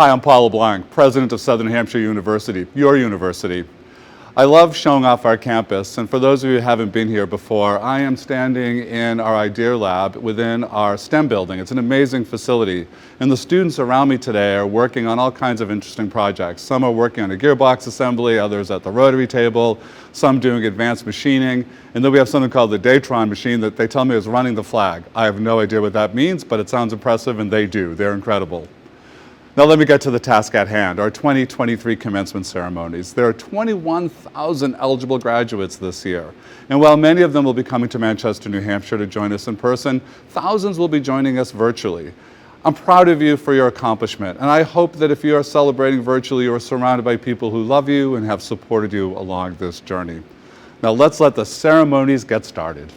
Hi, I'm Paul LeBlanc, president of Southern New Hampshire University, your university. I love showing off our campus, and for those of you who haven't been here before, I am standing in our Idea Lab within our STEM building. It's an amazing facility, and the students around me today are working on all kinds of interesting projects. Some are working on a gearbox assembly, others at the rotary table, some doing advanced machining, and then we have something called the Daytron machine that they tell me is running the flag. I have no idea what that means, but it sounds impressive, and they do. They're incredible. Now let me get to the task at hand, our 2023 commencement ceremonies. There are 21,000 eligible graduates this year. And while many of them will be coming to Manchester, New Hampshire to join us in person, thousands will be joining us virtually. I'm proud of you for your accomplishment, and I hope that if you are celebrating virtually, you are surrounded by people who love you and have supported you along this journey. Now let's let the ceremonies get started.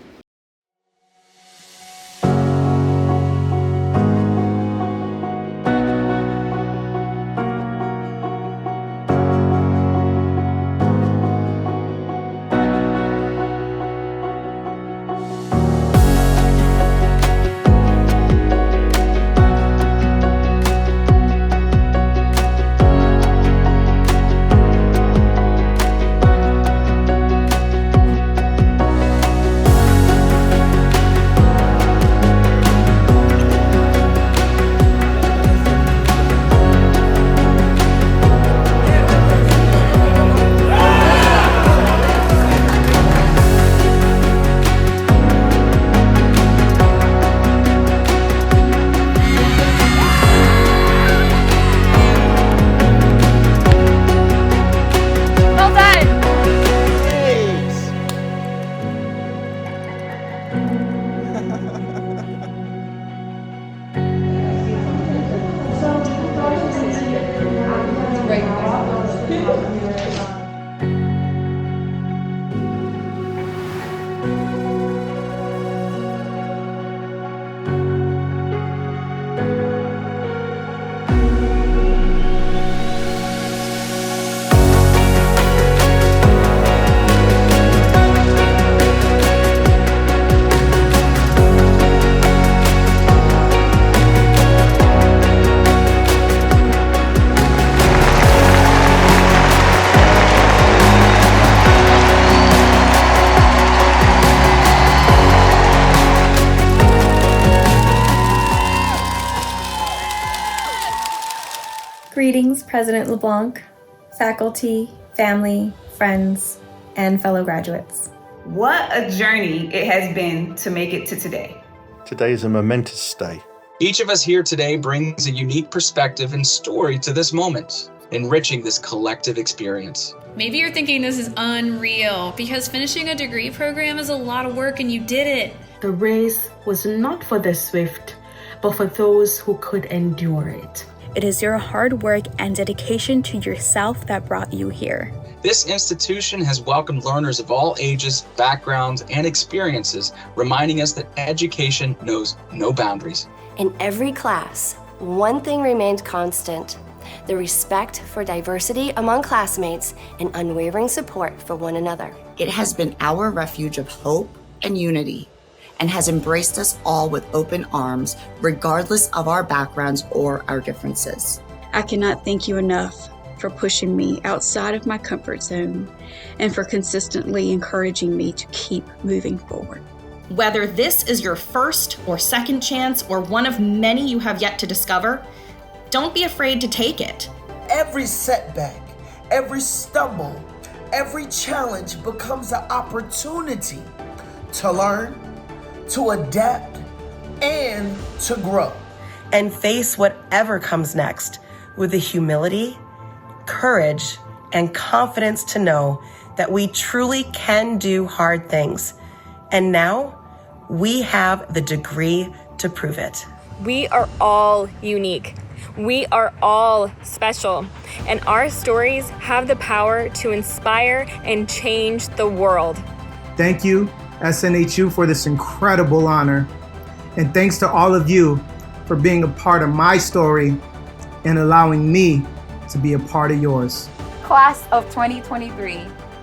Greetings, President LeBlanc, faculty, family, friends, and fellow graduates. What a journey it has been to make it to today. Today is a momentous day. Each of us here today brings a unique perspective and story to this moment, enriching this collective experience. Maybe you're thinking this is unreal because finishing a degree program is a lot of work and you did it. The race was not for the swift, but for those who could endure it. It is your hard work and dedication to yourself that brought you here. This institution has welcomed learners of all ages, backgrounds, and experiences, reminding us that education knows no boundaries. In every class, one thing remained constant: the respect for diversity among classmates and unwavering support for one another. It has been our refuge of hope and unity, and has embraced us all with open arms, regardless of our backgrounds or our differences. I cannot thank you enough for pushing me outside of my comfort zone and for consistently encouraging me to keep moving forward. Whether this is your first or second chance or one of many you have yet to discover, don't be afraid to take it. Every setback, every stumble, every challenge becomes an opportunity to learn, to adapt, and to grow. And face whatever comes next with the humility, courage, and confidence to know that we truly can do hard things. And now we have the degree to prove it. We are all unique. We are all special, and our stories have the power to inspire and change the world. Thank you, SNHU, for this incredible honor. And thanks to all of you for being a part of my story and allowing me to be a part of yours. Class of 2023,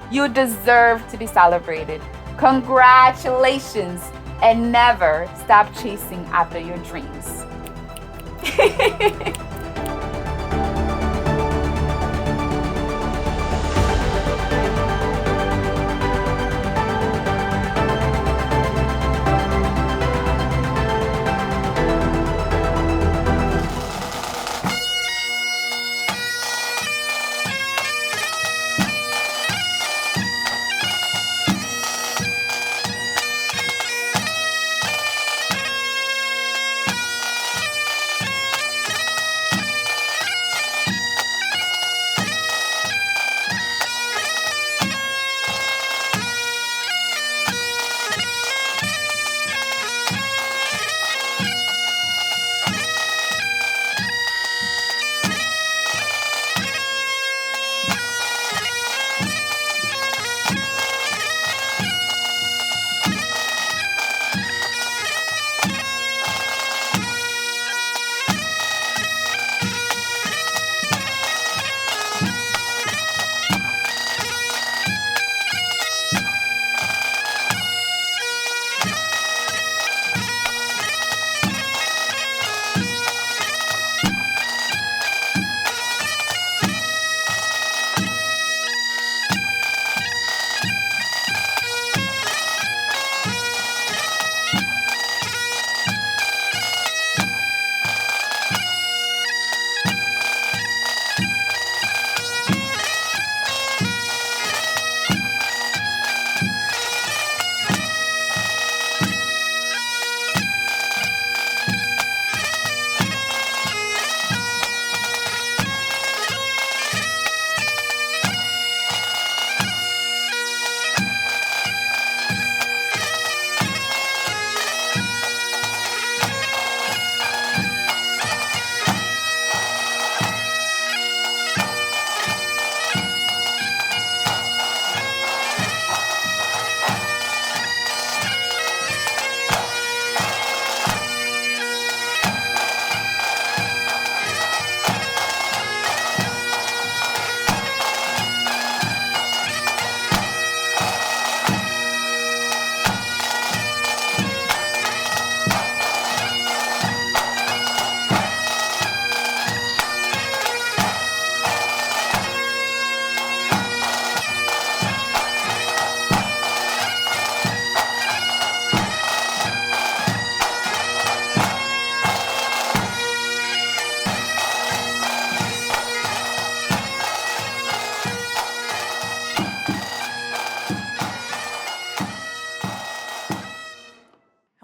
you deserve to be celebrated. Congratulations, and never stop chasing after your dreams.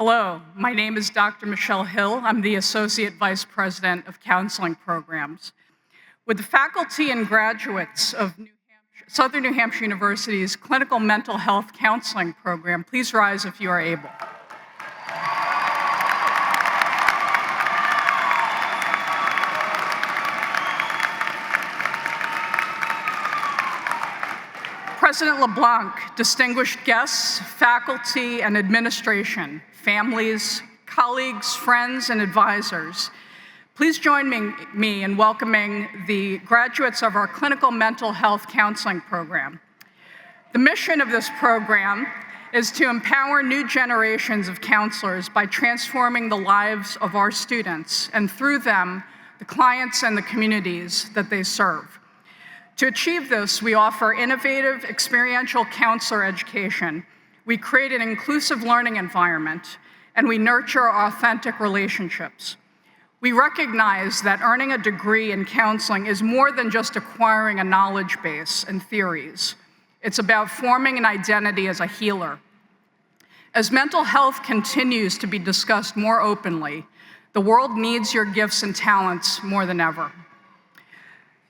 Hello, my name is Dr. Michelle Hill. I'm the Associate Vice President of Counseling Programs. With the faculty and graduates of Southern New Hampshire University's Clinical Mental Health Counseling Program, please rise if you are able. President LeBlanc, distinguished guests, faculty and administration, families, colleagues, friends, and advisors, please join me in welcoming the graduates of our Clinical Mental Health Counseling Program. The mission of this program is to empower new generations of counselors by transforming the lives of our students, and through them, the clients and the communities that they serve. To achieve this, we offer innovative, experiential counselor education. We create an inclusive learning environment, and we nurture authentic relationships. We recognize that earning a degree in counseling is more than just acquiring a knowledge base and theories. It's about forming an identity as a healer. As mental health continues to be discussed more openly, the world needs your gifts and talents more than ever.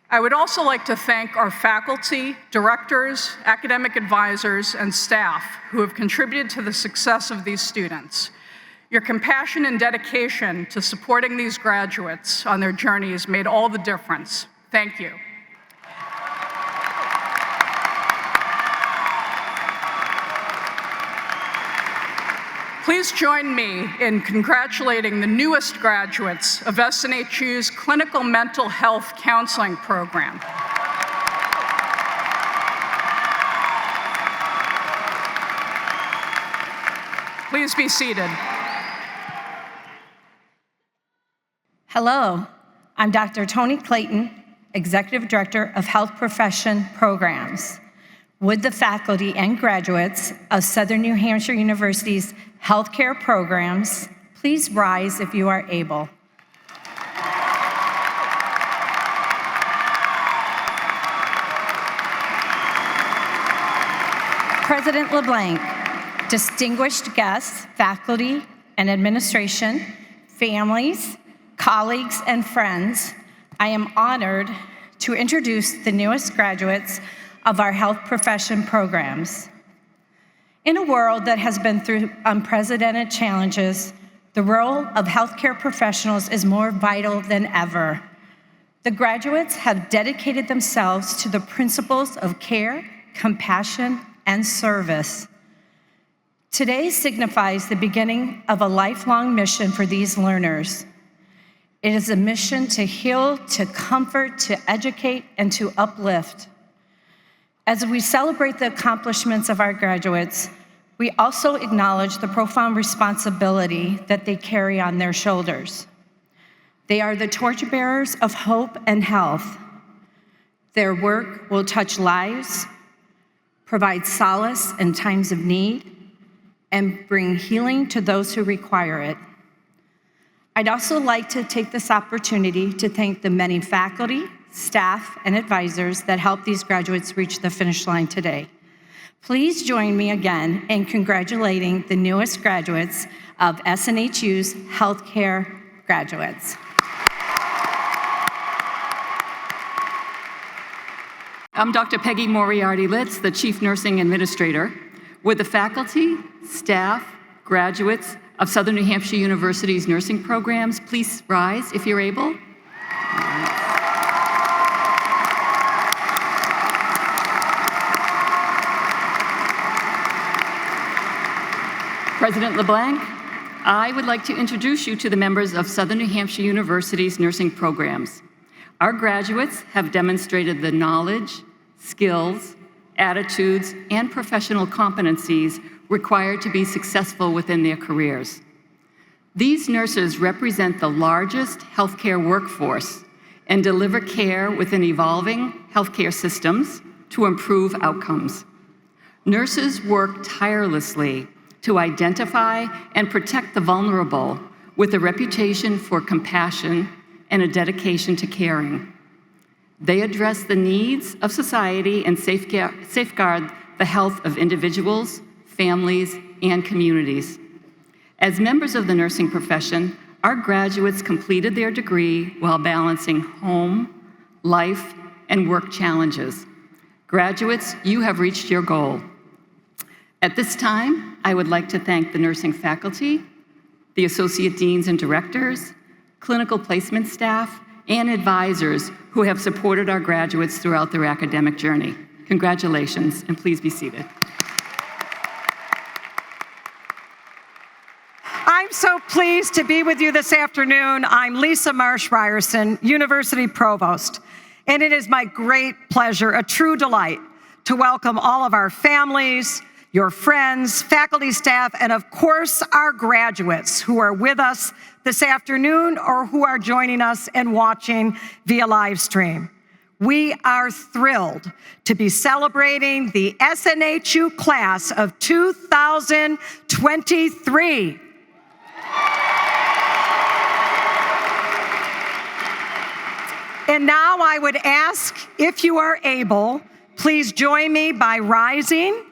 I would also like to thank our faculty, directors, academic advisors, and staff who have contributed to the success of these students. Your compassion and dedication to supporting these graduates on their journeys made all the difference. Thank you. Please join me in congratulating the newest graduates of SNHU's Clinical Mental Health Counseling Program. Please be seated. Hello, I'm Dr. Toni Clayton, Executive Director of Health Profession Programs. Would the faculty and graduates of Southern New Hampshire University's healthcare programs please rise if you are able. President LeBlanc, distinguished guests, faculty and administration, families, colleagues, and friends, I am honored to introduce the newest graduates of our health profession programs. In a world that has been through unprecedented challenges, the role of healthcare professionals is more vital than ever. The graduates have dedicated themselves to the principles of care, compassion, and service. Today signifies the beginning of a lifelong mission for these learners. It is a mission to heal, to comfort, to educate, and to uplift. As we celebrate the accomplishments of our graduates, we also acknowledge the profound responsibility that they carry on their shoulders. They are the torchbearers of hope and health. Their work will touch lives, provide solace in times of need, and bring healing to those who require it. I'd also like to take this opportunity to thank the many faculty, staff, and advisors that helped these graduates reach the finish line today. Please join me again in congratulating the newest graduates of SNHU's healthcare graduates. I'm Dr. Peggy Moriarty-Litz, the Chief Nursing Administrator. Would the faculty, staff, graduates of Southern New Hampshire University's nursing programs please rise if you're able? President LeBlanc, I would like to introduce you to the members of Southern New Hampshire University's nursing programs. Our graduates have demonstrated the knowledge, skills, attitudes, and professional competencies required to be successful within their careers. These nurses represent the largest healthcare workforce and deliver care within evolving healthcare systems to improve outcomes. Nurses work tirelessly to identify and protect the vulnerable with a reputation for compassion and a dedication to caring. They address the needs of society and safeguard the health of individuals, families, and communities. As members of the nursing profession, our graduates completed their degree while balancing home, life, and work challenges. Graduates, you have reached your goal. At this time, I would like to thank the nursing faculty, the associate deans and directors, clinical placement staff, and advisors who have supported our graduates throughout their academic journey. Congratulations, and please be seated. I'm so pleased to be with you this afternoon. I'm Lisa Marsh Ryerson, University Provost, and it is my great pleasure, a true delight, to welcome all of our families, your friends, faculty, staff, and of course, our graduates who are with us this afternoon or who are joining us and watching via live stream. We are thrilled to be celebrating the SNHU class of 2023. And now I would ask, if you are able, please join me by rising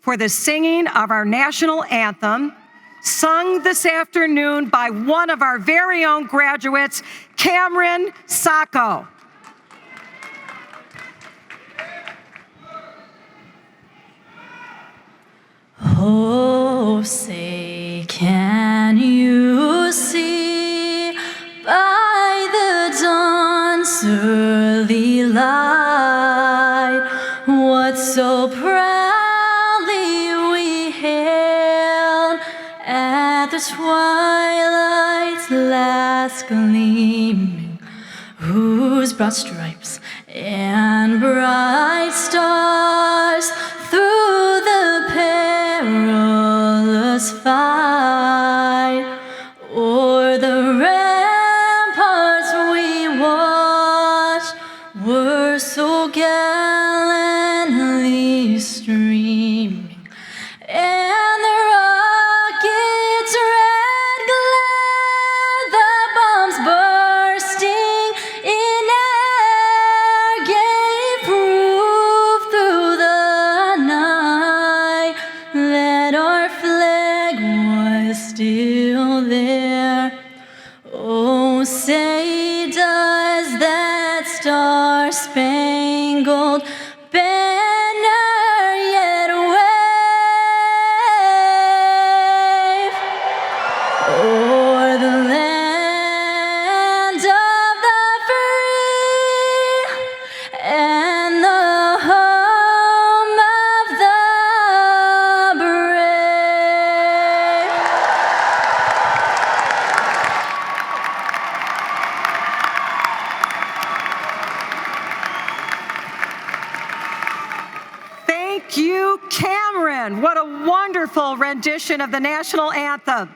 for the singing of our national anthem, sung this afternoon by one of our very own graduates, Kamryn Sako. Oh, say, can you see by the dawn's early light what so proudly we hailed at the twilight's last gleaming, whose broad stripes and bright stars through the perilous fight o'er the ramparts we watched were so gallantly streaming, and the rockets' red glare, the bombs bursting in air, gave proof through the night that our flag was still there. Oh, say does that star-spangled banner yet wave o'er the land of the free and the home of the brave? Thank you, Kamryn. What a wonderful rendition of the national anthem.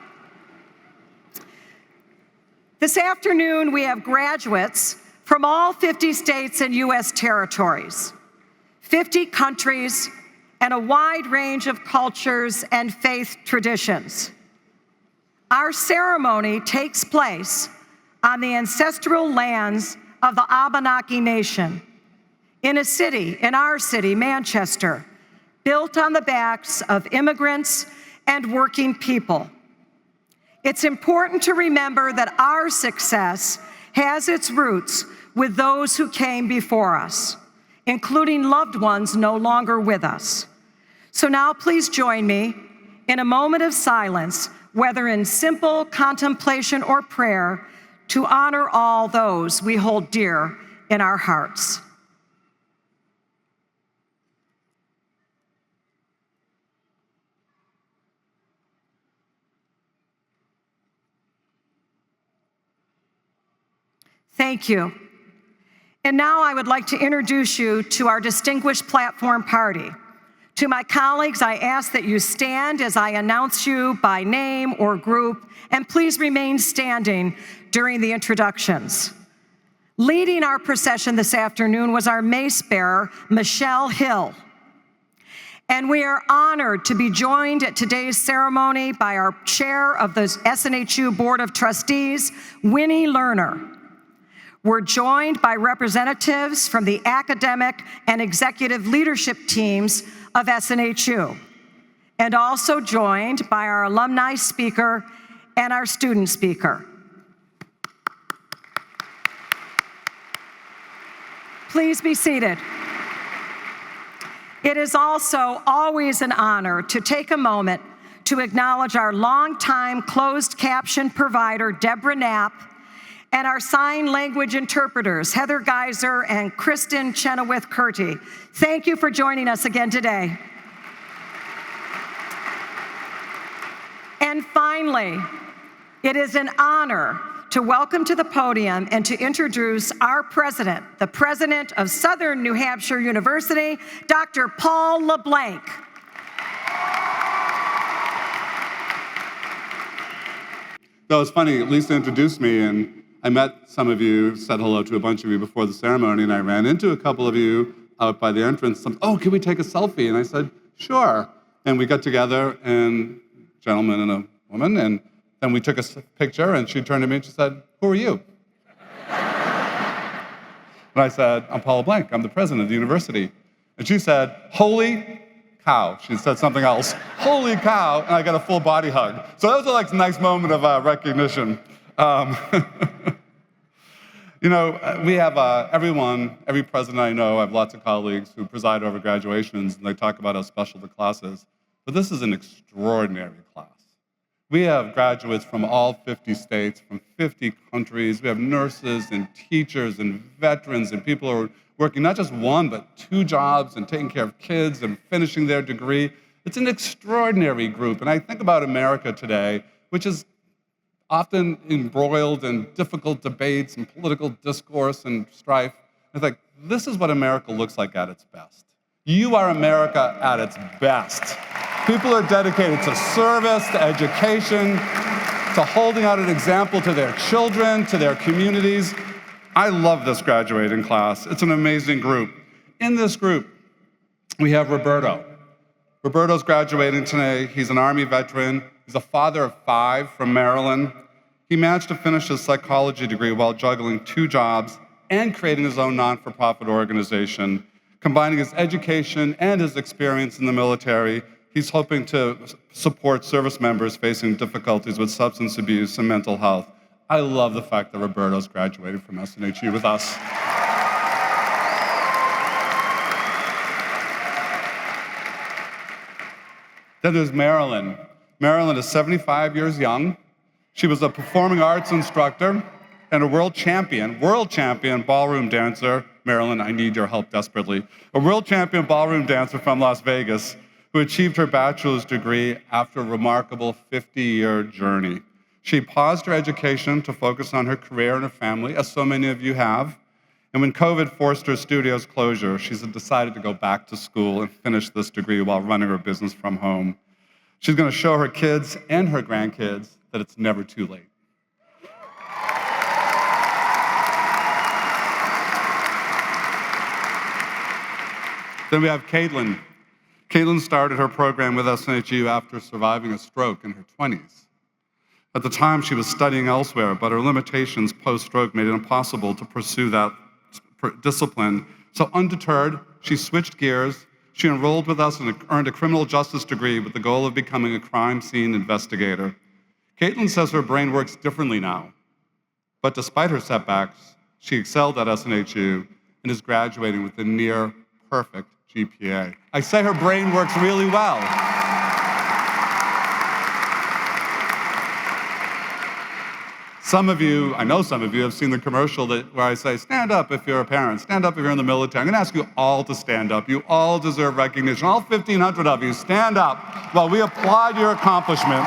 This afternoon, we have graduates from all 50 states and U.S. territories, 50 countries, and a wide range of cultures and faith traditions. Our ceremony takes place on the ancestral lands of the Abenaki Nation, in a city, in our city, Manchester, built on the backs of immigrants and working people. It's important to remember that our success has its roots with those who came before us, including loved ones no longer with us. So now please join me in a moment of silence, whether in simple contemplation or prayer, to honor all those we hold dear in our hearts. Thank you. And now I would like to introduce you to our distinguished platform party. To my colleagues, I ask that you stand as I announce you by name or group, and please remain standing during the introductions. Leading our procession this afternoon was our mace bearer, Michelle Hill. And we are honored to be joined at today's ceremony by our chair of the SNHU Board of Trustees, Winnie Lerner. We're joined by representatives from the academic and executive leadership teams of SNHU. and also joined by our alumni speaker and our student speaker. Please be seated. It is also always an honor to take a moment to acknowledge our longtime closed caption provider, Deborah Knapp, and our sign language interpreters, Heather Geiser and Kristen Chenoweth-Curti. Thank you for joining us again today. And finally, it is an honor to welcome to the podium and to introduce our president, the president of Southern New Hampshire University, Dr. Paul LeBlanc. So it's funny, Lisa introduced me, and I met some of you, said hello to a bunch of you before the ceremony, and I ran into a couple of you out by the entrance. Oh, can we take a selfie? And I said, sure. And we got together, and a gentleman and a woman, and then we took a picture, and she turned to me and she said, who are you? And I said, I'm Paul LeBlanc, I'm the president of the university. And she said, holy cow. She said something else, holy cow, and I got a full body hug. So that was like a nice moment of recognition. You know, we have every president I know, I have lots of colleagues who preside over graduations, and they talk about how special the class is. But this is an extraordinary class. We have graduates from all 50 states, from 50 countries. We have nurses and teachers and veterans and people who are working not just one, but 2 jobs and taking care of kids and finishing their degree. It's an extraordinary group. And I think about America today, which is often embroiled in difficult debates and political discourse and strife. I think this is what America looks like at its best. You are America at its best. People are dedicated to service, to education, to holding out an example to their children, to their communities. I love this graduating class. It's an amazing group. In this group, we have Roberto. Roberto's graduating today. He's an Army veteran. He's a father of 5 from Maryland. He managed to finish his psychology degree while juggling 2 jobs and creating his own non-for-profit organization. Combining his education and his experience in the military, he's hoping to support service members facing difficulties with substance abuse and mental health. I love the fact that Roberto's graduated from SNHU with us. Then there's Marilyn. Marilyn is 75 years young. She was a performing arts instructor and a world champion ballroom dancer. Marilyn, I need your help desperately. A world champion ballroom dancer from Las Vegas who achieved her bachelor's degree after a remarkable 50-year journey. She paused her education to focus on her career and her family, as so many of you have. And when COVID forced her studio's closure, she's decided to go back to school and finish this degree while running her business from home. She's going to show her kids and her grandkids that it's never too late. Then we have Caitlin. Caitlin started her program with SNHU after surviving a stroke in her 20s. At the time, she was studying elsewhere, but her limitations post-stroke made it impossible to pursue that discipline. So undeterred, she switched gears. She enrolled with us and earned a criminal justice degree with the goal of becoming a crime scene investigator. Caitlin says her brain works differently now. But despite her setbacks, she excelled at SNHU and is graduating with a near perfect GPA. I say her brain works really well. Some of you, I know some of you have seen the commercial where I say, stand up if you're a parent, stand up if you're in the military. I'm gonna ask you all to stand up. You all deserve recognition. All 1,500 of you, stand up while we applaud your accomplishment.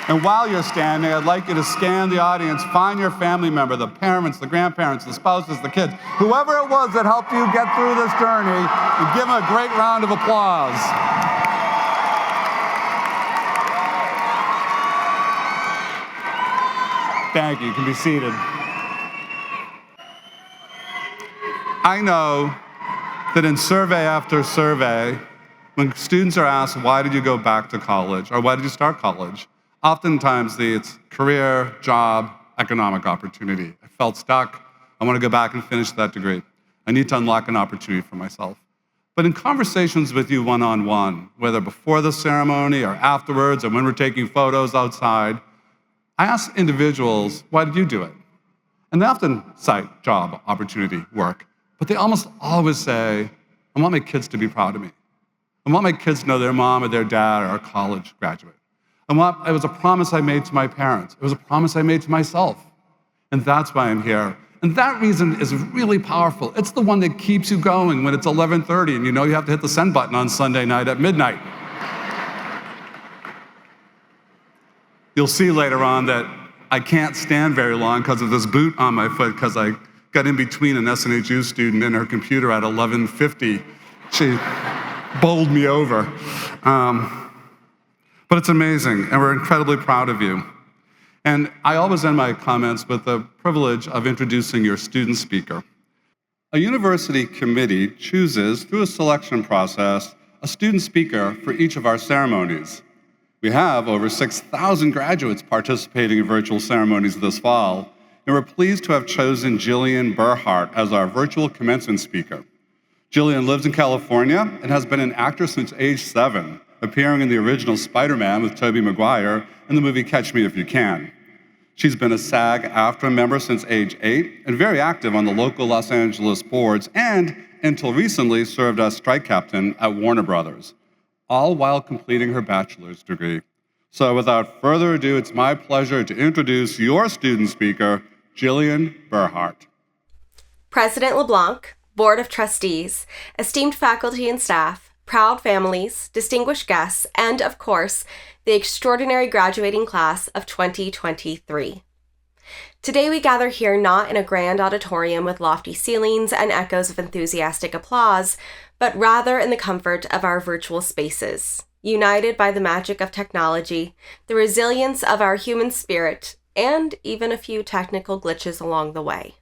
And while you're standing, I'd like you to scan the audience, find your family member, the parents, the grandparents, the spouses, the kids, whoever it was that helped you get through this journey, and give them a great round of applause. Thank you. You can be seated. I know that in survey after survey, when students are asked, why did you go back to college, or why did you start college? Oftentimes, it's career, job, economic opportunity. I felt stuck. I want to go back and finish that degree. I need to unlock an opportunity for myself. But in conversations with you one-on-one, whether before the ceremony or afterwards or when we're taking photos outside, I ask individuals, why did you do it? And they often cite job, opportunity, work, but they almost always say, I want my kids to be proud of me. I want my kids to know their mom or their dad are a college graduate. It was a promise I made to my parents. It was a promise I made to myself. And that's why I'm here. And that reason is really powerful. It's the one that keeps you going when it's 11:30 and you know you have to hit the send button on Sunday night at midnight. You'll see later on that I can't stand very long because of this boot on my foot because I got in between an SNHU student and her computer at 11:50. She bowled me over. But it's amazing, and we're incredibly proud of you. And I always end my comments with the privilege of introducing your student speaker. A university committee chooses, through a selection process, a student speaker for each of our ceremonies. We have over 6,000 graduates participating in virtual ceremonies this fall, and we're pleased to have chosen Jillian Bernhardt as our virtual commencement speaker. Jillian lives in California and has been an actor since age 7, appearing in the original Spider-Man with Tobey Maguire and the movie Catch Me If You Can. She's been a SAG-AFTRA member since age 8 and very active on the local Los Angeles boards and, until recently, served as strike captain at Warner Brothers, all while completing her bachelor's degree. So without further ado, it's my pleasure to introduce your student speaker, Jillian Bernhardt. President LeBlanc, Board of Trustees, esteemed faculty and staff, proud families, distinguished guests, and, of course, the extraordinary graduating class of 2023. Today we gather here not in a grand auditorium with lofty ceilings and echoes of enthusiastic applause, but rather in the comfort of our virtual spaces, united by the magic of technology, the resilience of our human spirit, and even a few technical glitches along the way.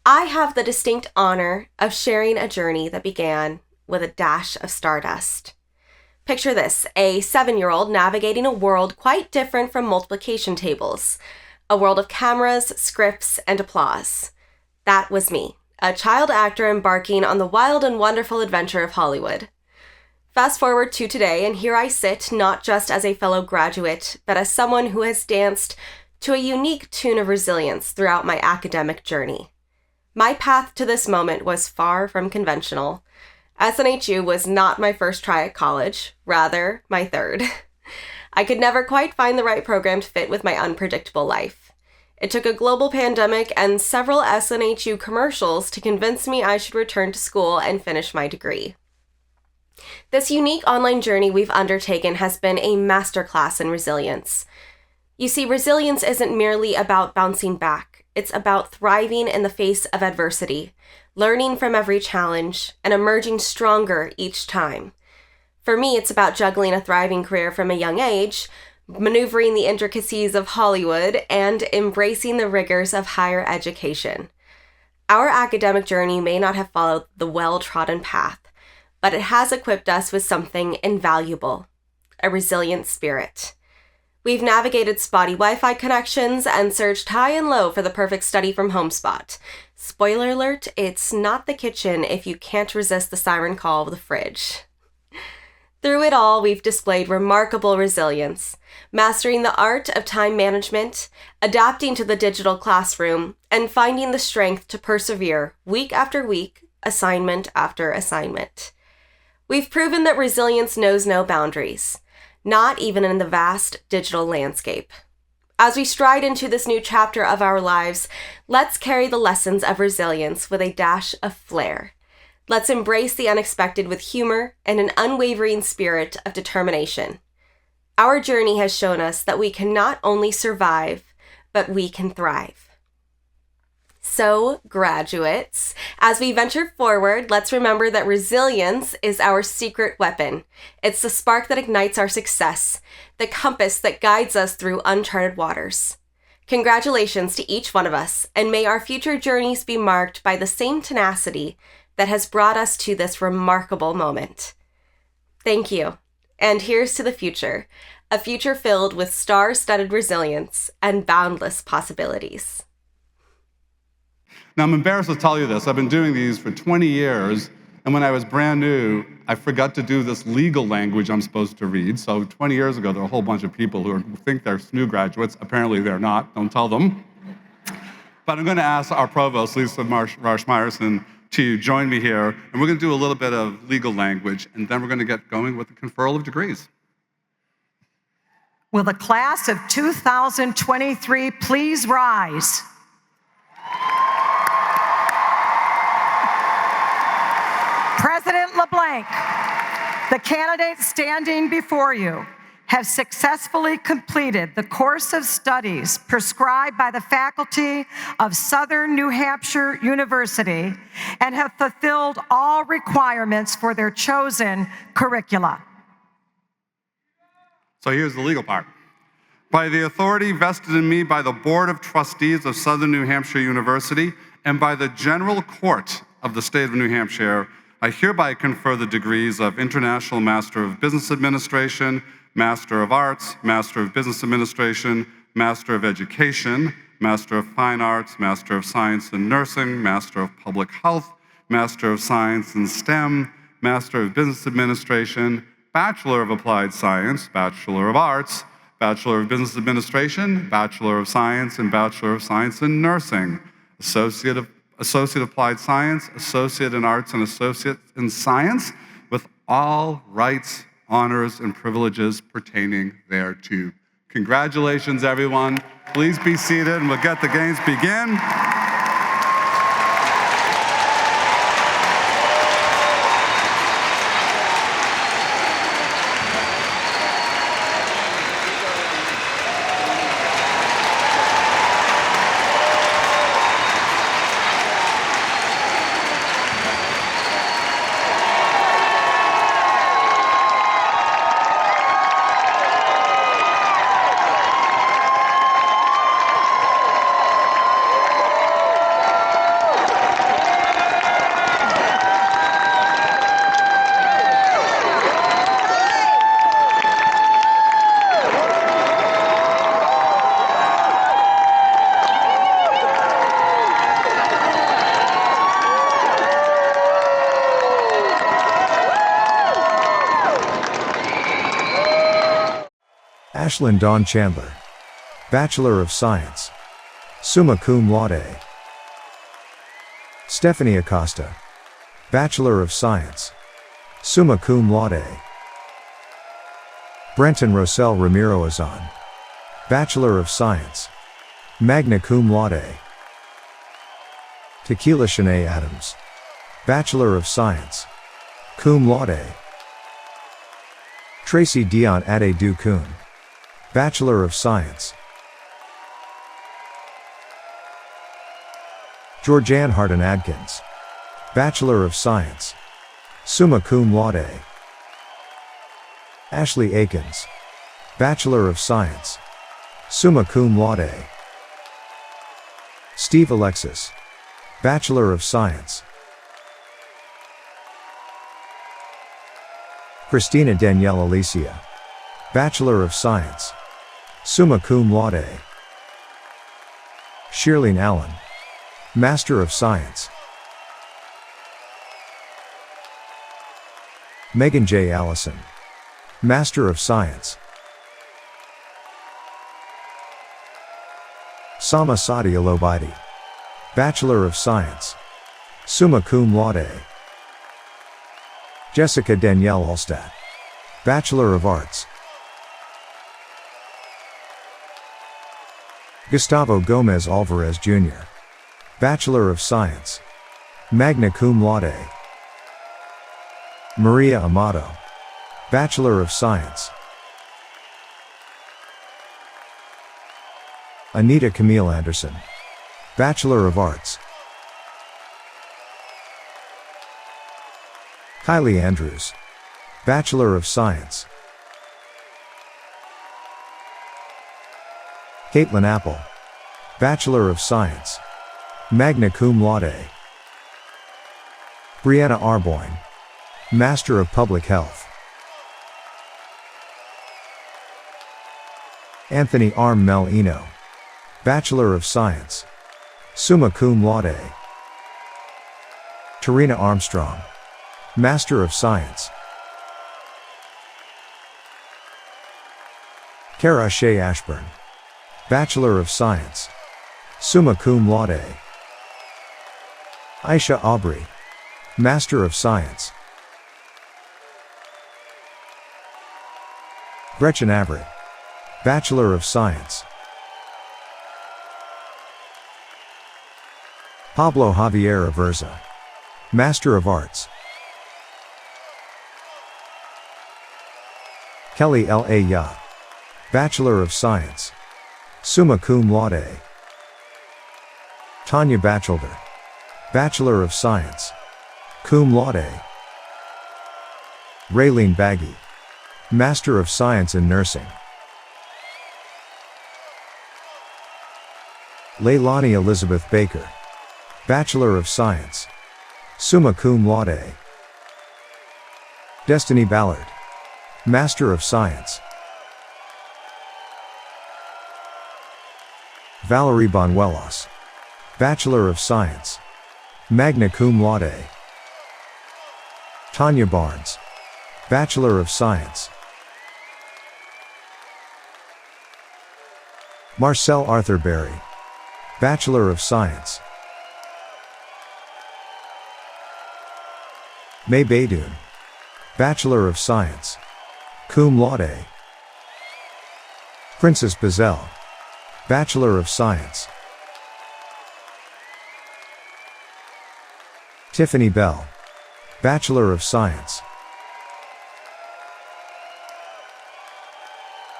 I have the distinct honor of sharing a journey that began with a dash of stardust. Picture this, a 7-year-old navigating a world quite different from multiplication tables, a world of cameras, scripts, and applause. That was me, a child actor embarking on the wild and wonderful adventure of Hollywood. Fast forward to today, and here I sit, not just as a fellow graduate, but as someone who has danced to a unique tune of resilience throughout my academic journey. My path to this moment was far from conventional. SNHU was not my first try at college, rather my third. I could never quite find the right program to fit with my unpredictable life. It took a global pandemic and several SNHU commercials to convince me I should return to school and finish my degree. This unique online journey we've undertaken has been a masterclass in resilience. You see, resilience isn't merely about bouncing back. It's about thriving in the face of adversity, learning from every challenge, and emerging stronger each time. For me, it's about juggling a thriving career from a young age, maneuvering the intricacies of Hollywood, and embracing the rigors of higher education. Our academic journey may not have followed the well-trodden path, but it has equipped us with something invaluable, a resilient spirit. We've navigated spotty Wi-Fi connections and searched high and low for the perfect study from home spot. Spoiler alert, it's not the kitchen if you can't resist the siren call of the fridge. Through it all, we've displayed remarkable resilience, mastering the art of time management, adapting to the digital classroom, and finding the strength to persevere week after week, assignment after assignment. We've proven that resilience knows no boundaries, not even in the vast digital landscape. As we stride into this new chapter of our lives, let's carry the lessons of resilience with a dash of flair. Let's embrace the unexpected with humor and an unwavering spirit of determination. Our journey has shown us that we can not only survive, but we can thrive. So, graduates, as we venture forward, let's remember that resilience is our secret weapon. It's the spark that ignites our success, the compass that guides us through uncharted waters. Congratulations to each one of us, and may our future journeys be marked by the same tenacity that has brought us to this remarkable moment. Thank you. And here's to the future, a future filled with star-studded resilience and boundless possibilities. Now, I'm embarrassed to tell you this. I've been doing these for 20 years, and when I was brand new, I forgot to do this legal language I'm supposed to read. So 20 years ago, there were a whole bunch of people who think they're SNHU graduates. Apparently, they're not. Don't tell them. But I'm going to ask our provost, Lisa Marsh-Meyerson, to join me here, and we're going to do a little bit of legal language, and then we're going to get going with the conferral of degrees. Will the class of 2023 please rise? President LeBlanc, the candidates standing before you have successfully completed the course of studies prescribed by the faculty of Southern New Hampshire University and have fulfilled all requirements for their chosen curricula. So here's the legal part. By the authority vested in me by the Board of Trustees of Southern New Hampshire University and by the General Court of the State of New Hampshire, I hereby confer the degrees of International Master of Business Administration, Master of Arts, Master of Business Administration, Master of Education, Master of Fine Arts, Master of Science in Nursing, Master of Public Health, Master of Science in STEM, Master of Business Administration, Bachelor of Applied Science, Bachelor of Arts, Bachelor of Business Administration, Bachelor of Science, and Bachelor of Science in Nursing, Associate Applied Science, Associate in Arts, and Associate in Science, with all rights, honors, and privileges pertaining thereto. Congratulations, everyone. Please be seated, and we'll get the games begin. Ashlyn Dawn Chandler, Bachelor of Science, summa cum laude. Stephanie Acosta, Bachelor of Science, summa cum laude. Brenton Rosell Ramiro Azan, Bachelor of Science, magna cum laude. Tequila Shanae Adams, Bachelor of Science, cum laude. Tracy Dion Ade Kuhn, Bachelor of Science. Georgianne Hardin Adkins, Bachelor of Science, summa cum laude. Ashley Akins, Bachelor of Science, summa cum laude. Steve Alexis, Bachelor of Science. Christina Danielle Alicia, Bachelor of Science, summa cum laude. Shirlene Allen, Master of Science. Megan J. Allison, Master of Science. Sama Sadi Alobaidi, Bachelor of Science, summa cum laude. Jessica Danielle Allstat, Bachelor of Arts. Gustavo Gomez Alvarez Jr., Bachelor of Science, magna cum laude. Maria Amato, Bachelor of Science. Anita Camille Anderson, Bachelor of Arts. Kylie Andrews, Bachelor of Science. Caitlin Apple, Bachelor of Science, magna cum laude. Brianna Arboin, Master of Public Health. Anthony Arm Mel Eno, Bachelor of Science, summa cum laude. Tarina Armstrong, Master of Science. Kara Shea Ashburn, Bachelor of Science, summa cum laude. Aisha Aubrey, Master of Science. Gretchen Everett, Bachelor of Science. Pablo Javier Averza, Master of Arts. Kelly L. A. Ya, Bachelor of Science, summa cum laude. Tanya Batchelder, Bachelor of Science, cum laude. Raylene Baggy, Master of Science in Nursing. Leilani Elizabeth Baker, Bachelor of Science, summa cum laude. Destiny Ballard, Master of Science. Valerie Bonuelos, Bachelor of Science, magna cum laude. Tanya Barnes, Bachelor of Science. Marcel Arthur Berry, Bachelor of Science. May Baydoun, Bachelor of Science, cum laude. Princess Bazell, Bachelor of Science. Tiffany Bell, Bachelor of Science.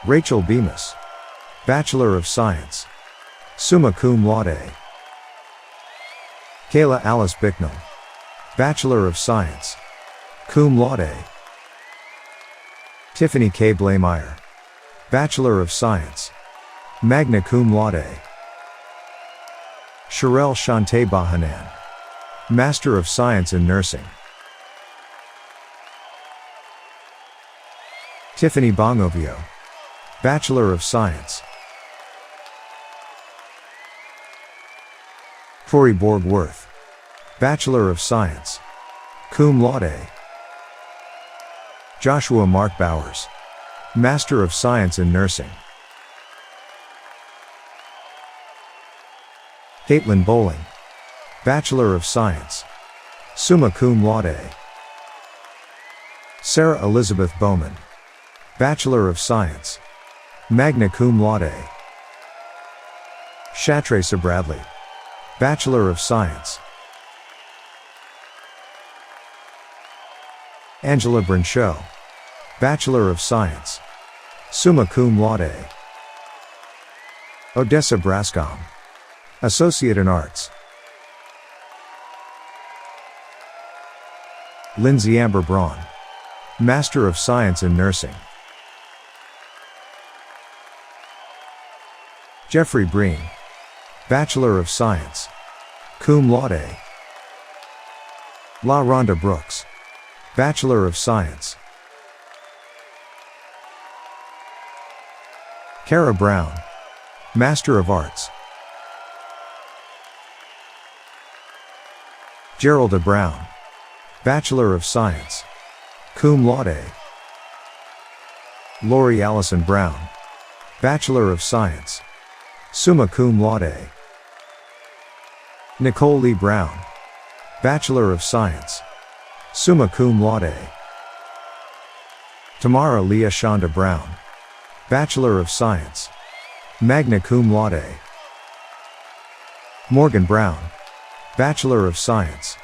Rachel Bemis, Bachelor of Science, summa cum laude. Kayla Alice Bicknell, Bachelor of Science, cum laude. Tiffany K. Blameyer, Bachelor of Science, magna cum laude. Sherelle Shante Bahanan, Master of Science in Nursing. Tiffany Bongovio, Bachelor of Science. Tori Borgworth, Bachelor of Science, cum laude. Joshua Mark Bowers, Master of Science in Nursing. Caitlin Bowling, Bachelor of Science, summa cum laude. Sarah Elizabeth Bowman, Bachelor of Science, magna cum laude. Shatresa Bradley, Bachelor of Science. Angela Brinchot, Bachelor of Science, summa cum laude. Odessa Brascom, Associate in Arts. Lindsay Amber Braun, Master of Science in Nursing. Jeffrey Breen, Bachelor of Science, cum laude. La Rhonda Brooks, Bachelor of Science. Kara Brown, Master of Arts. Geralda Brown, Bachelor of Science, cum laude. Lori Allison Brown, Bachelor of Science, summa cum laude. Nicole Lee Brown, Bachelor of Science, summa cum laude. Tamara Leah Shonda Brown, Bachelor of Science, magna cum laude. Morgan Brown, Bachelor of Science.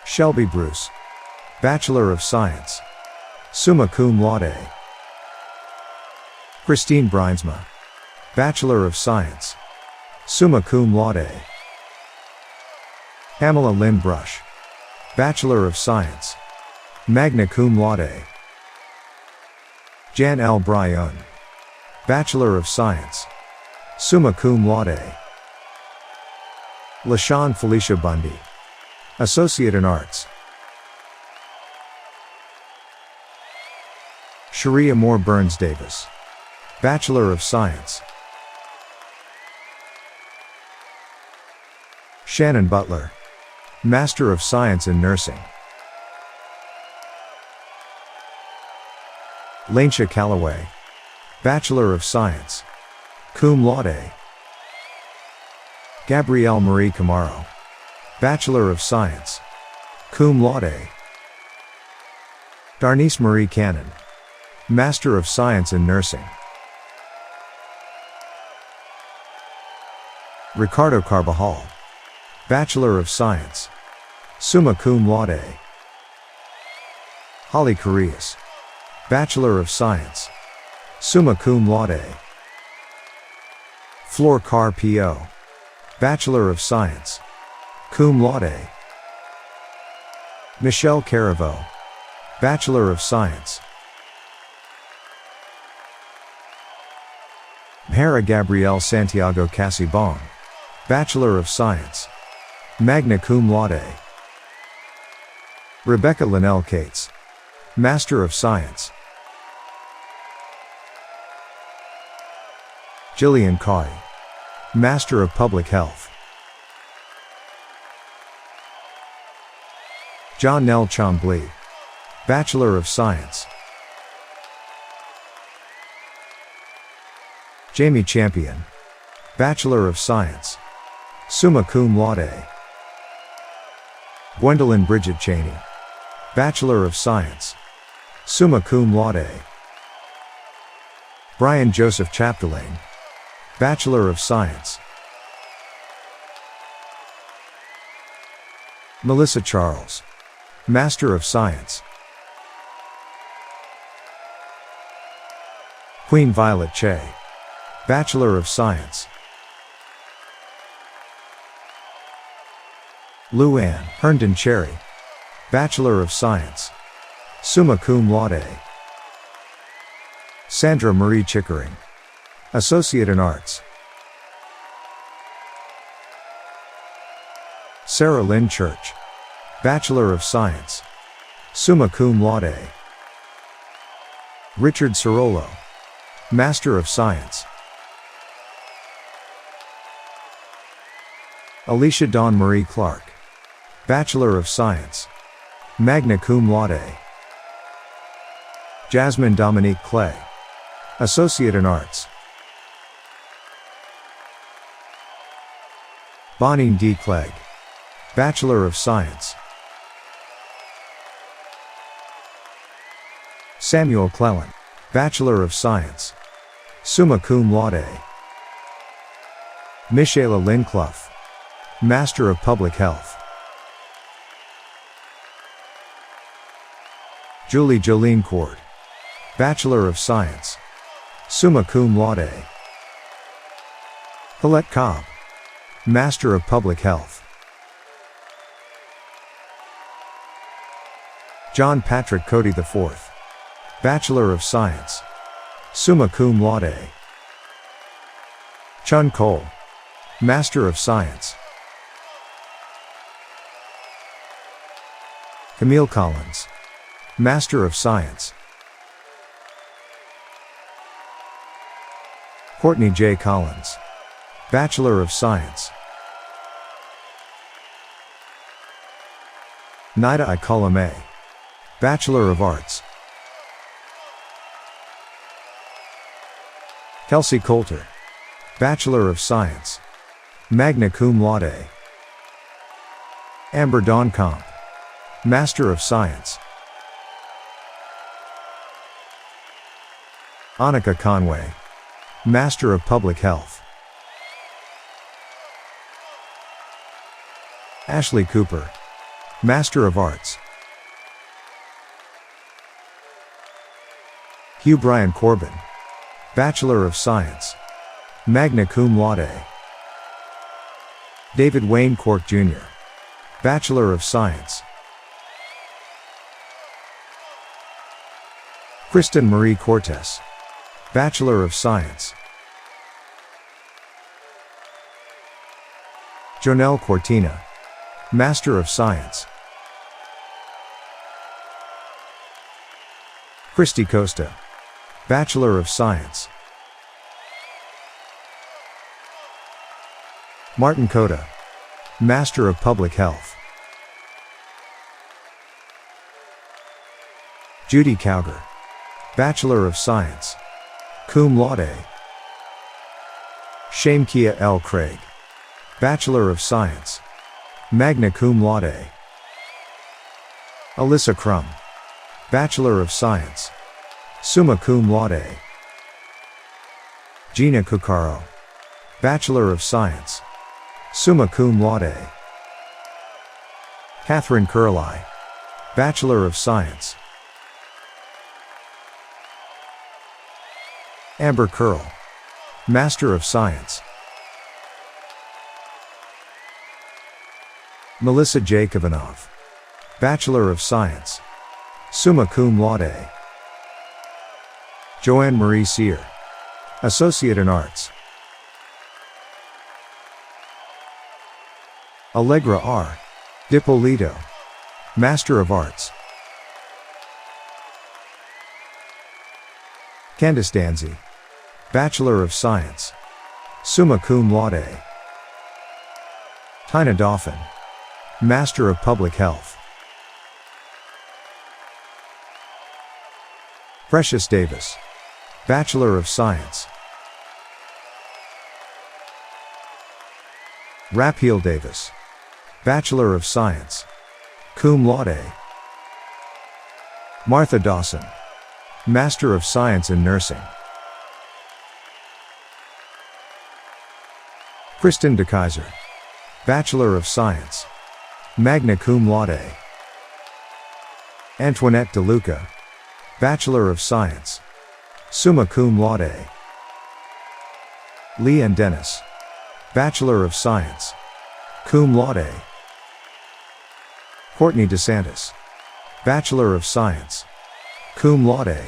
Shelby Bruce, Bachelor of Science, summa cum laude. Christine Brynsma, Bachelor of Science, summa cum laude. Pamela Lynn Brush, Bachelor of Science, magna cum laude. Jan L. Bryan, Bachelor of Science, summa cum laude. LaShawn Felicia Bundy, Associate in Arts. Sharia Moore Burns Davis, Bachelor of Science. Shannon Butler, Master of Science in Nursing. Lanesha Calloway, Bachelor of Science, cum laude. Gabrielle Marie Camaro, Bachelor of Science, cum laude. Darnice Marie Cannon, Master of Science in Nursing. Ricardo Carbajal, Bachelor of Science, summa cum laude. Holly Correas, Bachelor of Science, summa cum laude. Flor Carr P.O., Bachelor of Science, cum laude. Michelle Caraveau, Bachelor of Science. Mhara Gabrielle Santiago Casibong, Bachelor of Science, magna cum laude. Rebecca Linnell Cates, Master of Science. Jillian Clare, Master of Public Health. John Nell Chambly, Bachelor of Science. Jamie Champion, Bachelor of Science, summa cum laude. Gwendolyn Bridget Cheney, Bachelor of Science, summa cum laude. Brian Joseph Chapdelaine, Bachelor of Science. Melissa Charles, Master of Science. Queen Violet Che, Bachelor of Science. Lou Ann Herndon Cherry, Bachelor of Science, summa cum laude. Sandra Marie Chickering, Associate in Arts. Sarah Lynn Church, Bachelor of Science, summa cum laude. Richard Cirolo, Master of Science. Alicia Dawn Marie Clark, Bachelor of Science, magna cum laude. Jasmine Dominique Clay, Associate in Arts. Bonnie D. Clegg, Bachelor of Science. Samuel Clellan, Bachelor of Science, summa cum laude. Michaela Lynn Clough, Master of Public Health. Julie Jolene Cord, Bachelor of Science, summa cum laude. Colette Cobb, Master of Public Health. John Patrick Cody IV, Bachelor of Science, summa cum laude. Chun Cole, Master of Science. Camille Collins, Master of Science. Courtney J. Collins, Bachelor of Science. Nida I. Colomé, Bachelor of Arts. Kelsey Coulter, Bachelor of Science, magna cum laude. Amber Dawn Comp, Master of Science. Annika Conway, Master of Public Health. Ashley Cooper, Master of Arts. Hugh Brian Corbin, Bachelor of Science, magna cum laude. David Wayne Cork Jr., Bachelor of Science. Kristen Marie Cortez, Bachelor of Science. Jonelle Cortina, Master of Science. Christy Costa, Bachelor of Science. Martin Coda, Master of Public Health. Judy Cowger, Bachelor of Science, cum laude. Shamkia L. Craig, Bachelor of Science, magna cum laude. Alyssa Crum, Bachelor of Science, summa cum laude. Gina Cuccaro, Bachelor of Science, summa cum laude. Catherine Curley, Bachelor of Science. Amber Curl, Master of Science. Melissa J. Kavanagh, Bachelor of Science, summa cum laude. Joanne Marie Sear, Associate in Arts. Allegra R. Dipolito, Master of Arts. Candice Danzy, Bachelor of Science, summa cum laude. Tina Dauphin, Master of Public Health. Precious Davis, Bachelor of Science. Raphael Davis, Bachelor of Science, cum laude. Martha Dawson, Master of Science in Nursing. Kristen DeKaiser, Bachelor of Science, magna cum laude. Antoinette DeLuca, Bachelor of Science, summa cum laude. Leanne Dennis, Bachelor of Science, cum laude. Courtney DeSantis, Bachelor of Science, cum laude.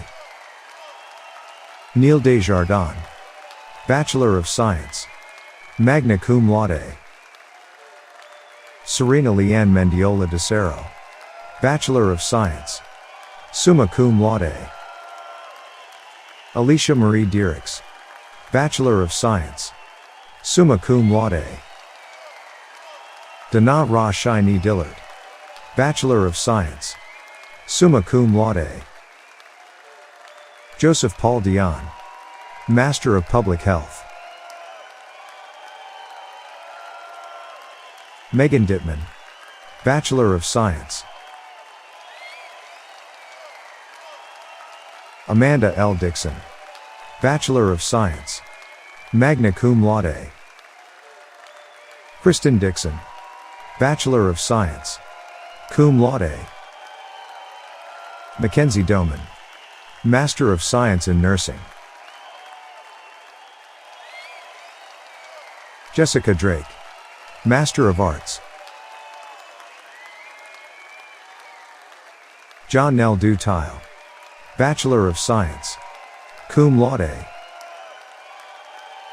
Neil Desjardins, Bachelor of Science, magna cum laude. Serena Leanne Mendiola de Cerro, Bachelor of Science, summa cum laude. Alicia Marie Dierix, Bachelor of Science, summa cum laude. Dana Ra Shaini Dillard, Bachelor of Science, summa cum laude. Joseph Paul Dion, Master of Public Health. Megan Dittman, Bachelor of Science. Amanda L. Dixon, Bachelor of Science, magna cum laude. Kristen Dixon, Bachelor of Science, cum laude. Mackenzie Doman, Master of Science in Nursing. Jessica Drake, Master of Arts. John Nell Dutile, Bachelor of Science, cum laude.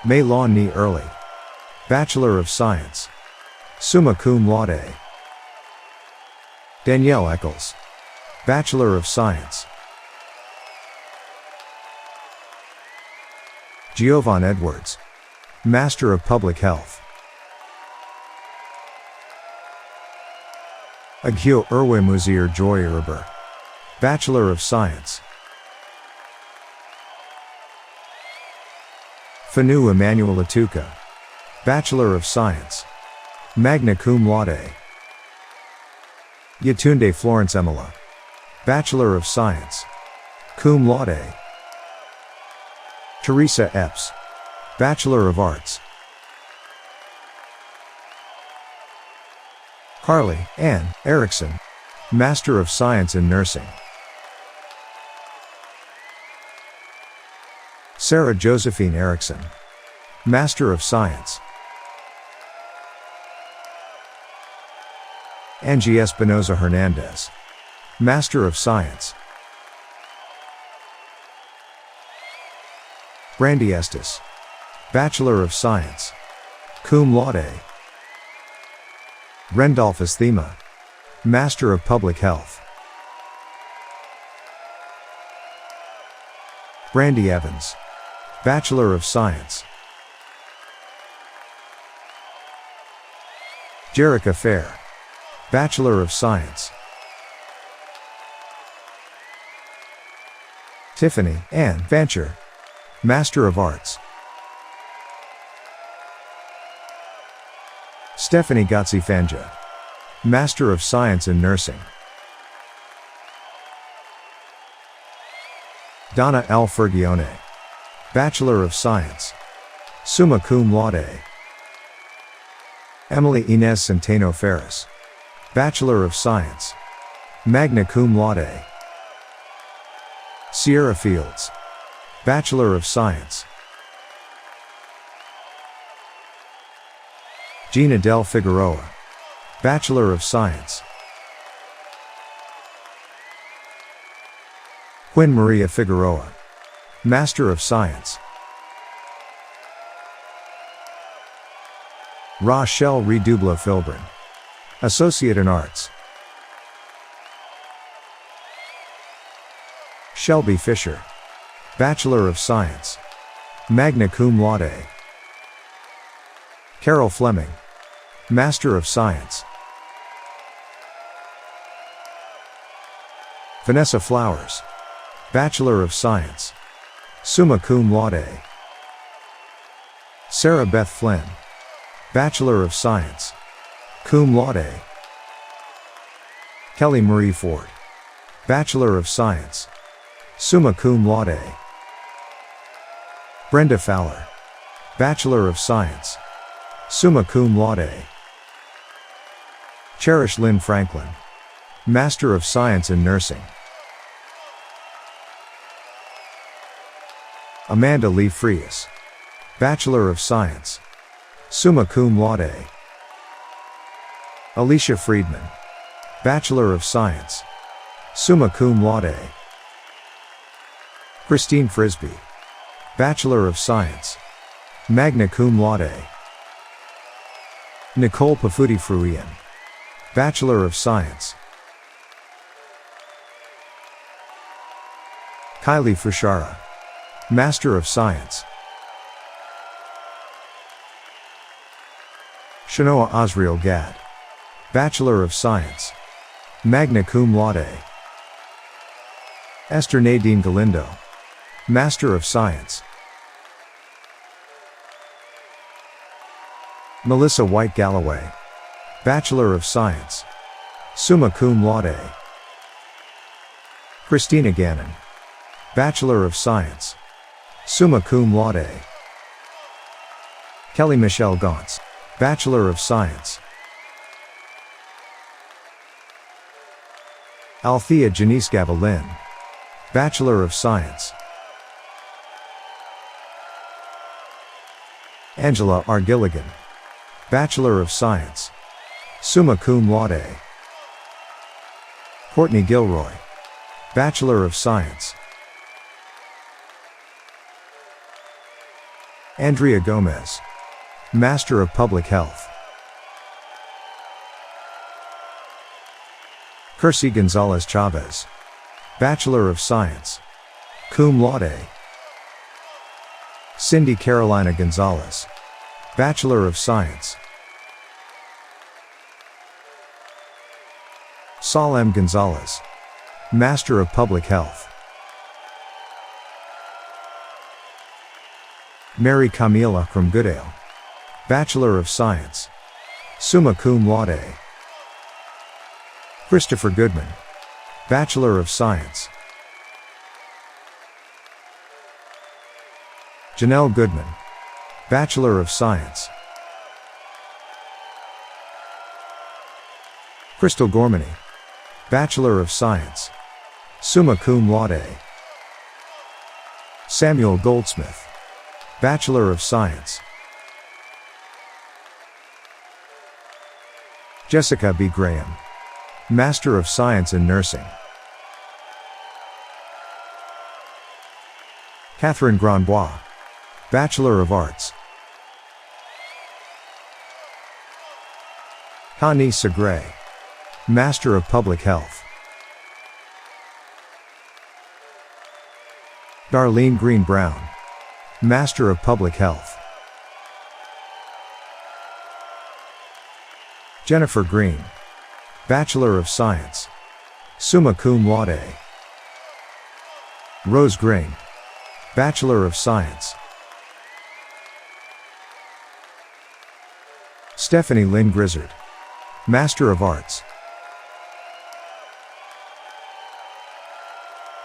Mei Lawn Ni Early, Bachelor of Science, summa cum laude. Danielle Eccles, Bachelor of Science. Giovan Edwards, Master of Public Health. Aghio Erwe Muzir Joy Erber, Bachelor of Science. Fanu Emmanuel Atuka, Bachelor of Science, magna cum laude. Yatunde Florence Emila, Bachelor of Science, cum laude. Teresa Epps, Bachelor of Arts. Carly Ann Erickson, Master of Science in Nursing. Sarah Josephine Erickson, Master of Science. Angie Espinoza Hernandez, Master of Science. Brandy Estes, Bachelor of Science, cum laude. Rendolphus Thema, Master of Public Health. Brandy Evans, Bachelor of Science. Jerica Fair, Bachelor of Science. Tiffany Ann Fancher, Master of Arts. Stephanie Gotzi Fanja, Master of Science in Nursing. Donna L. Fergione, Bachelor of Science, summa cum laude. Emily Inez Centeno Ferris, Bachelor of Science, magna cum laude. Sierra Fields, Bachelor of Science. Gina Del Figueroa, Bachelor of Science. Quinn Maria Figueroa, Master of Science. Rochelle Redouble Filbrin, Associate in Arts. Shelby Fisher, Bachelor of Science, magna cum laude. Carol Fleming, Master of Science. Vanessa Flowers, Bachelor of Science, summa cum laude. Sarah Beth Flynn, Bachelor of Science, cum laude. Kelly Marie Ford, Bachelor of Science, summa cum laude. Brenda Fowler, Bachelor of Science, summa cum laude. Cherish Lynn Franklin, Master of Science in Nursing. Amanda Lee Frias, Bachelor of Science, summa cum laude. Alicia Friedman, Bachelor of Science, summa cum laude. Christine Frisbee, Bachelor of Science, magna cum laude. Nicole Pafuti Fruian, Bachelor of Science. Kylie Fushara, Master of Science. Shanoa Osriel Gad, Bachelor of Science, magna cum laude. Esther Nadine Galindo, Master of Science. Melissa White Galloway, Bachelor of Science, summa cum laude. Christina Gannon, Bachelor of Science, summa cum laude. Kelly Michelle Gauntz, Bachelor of Science. Althea Janice Gavalin, Bachelor of Science. Angela R. Gilligan, Bachelor of Science, summa cum laude. Courtney Gilroy, Bachelor of Science. Andrea Gomez, Master of Public Health. Kersey Gonzalez Chavez, Bachelor of Science, cum laude. Cindy Carolina Gonzalez, Bachelor of Science. Saul M. Gonzalez, Master of Public Health. Mary Camila Goodale, Bachelor of Science, summa cum laude. Christopher Goodman, Bachelor of Science. Janelle Goodman, Bachelor of Science. Crystal Gormany, Bachelor of Science, summa cum laude. Samuel Goldsmith, Bachelor of Science. Jessica B. Graham, Master of Science in Nursing. Catherine Granbois, Bachelor of Arts. Hani Segre, Master of Public Health. Darlene Green Brown, Master of Public Health. Jennifer Green, Bachelor of Science, summa cum laude. Rose Green, Bachelor of Science. Stephanie Lynn Grizzard, Master of Arts.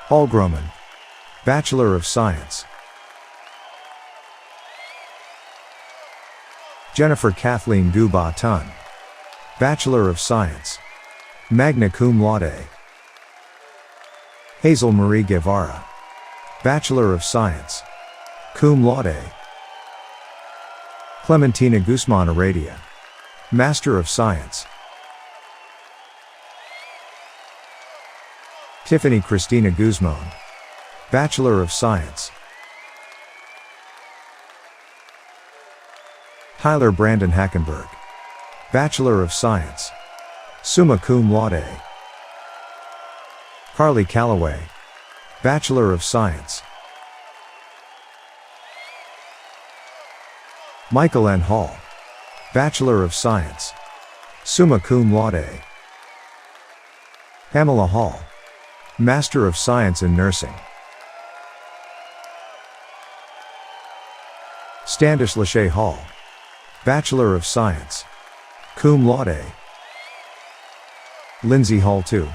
Paul Groman, Bachelor of Science. Jennifer Kathleen Guba Tun, Bachelor of Science, magna cum laude. Hazel Marie Guevara, Bachelor of Science, cum laude. Clementina Guzman Aradia, Master of Science. Tiffany Christina Guzman, Bachelor of Science. Tyler Brandon Hackenberg, Bachelor of Science, summa cum laude. Carly Calloway, Bachelor of Science. Michael N. Hall, Bachelor of Science, summa cum laude. Pamela Hall, Master of Science in Nursing. Standish Lachey Hall, Bachelor of Science, cum laude. Lindsay Hall II,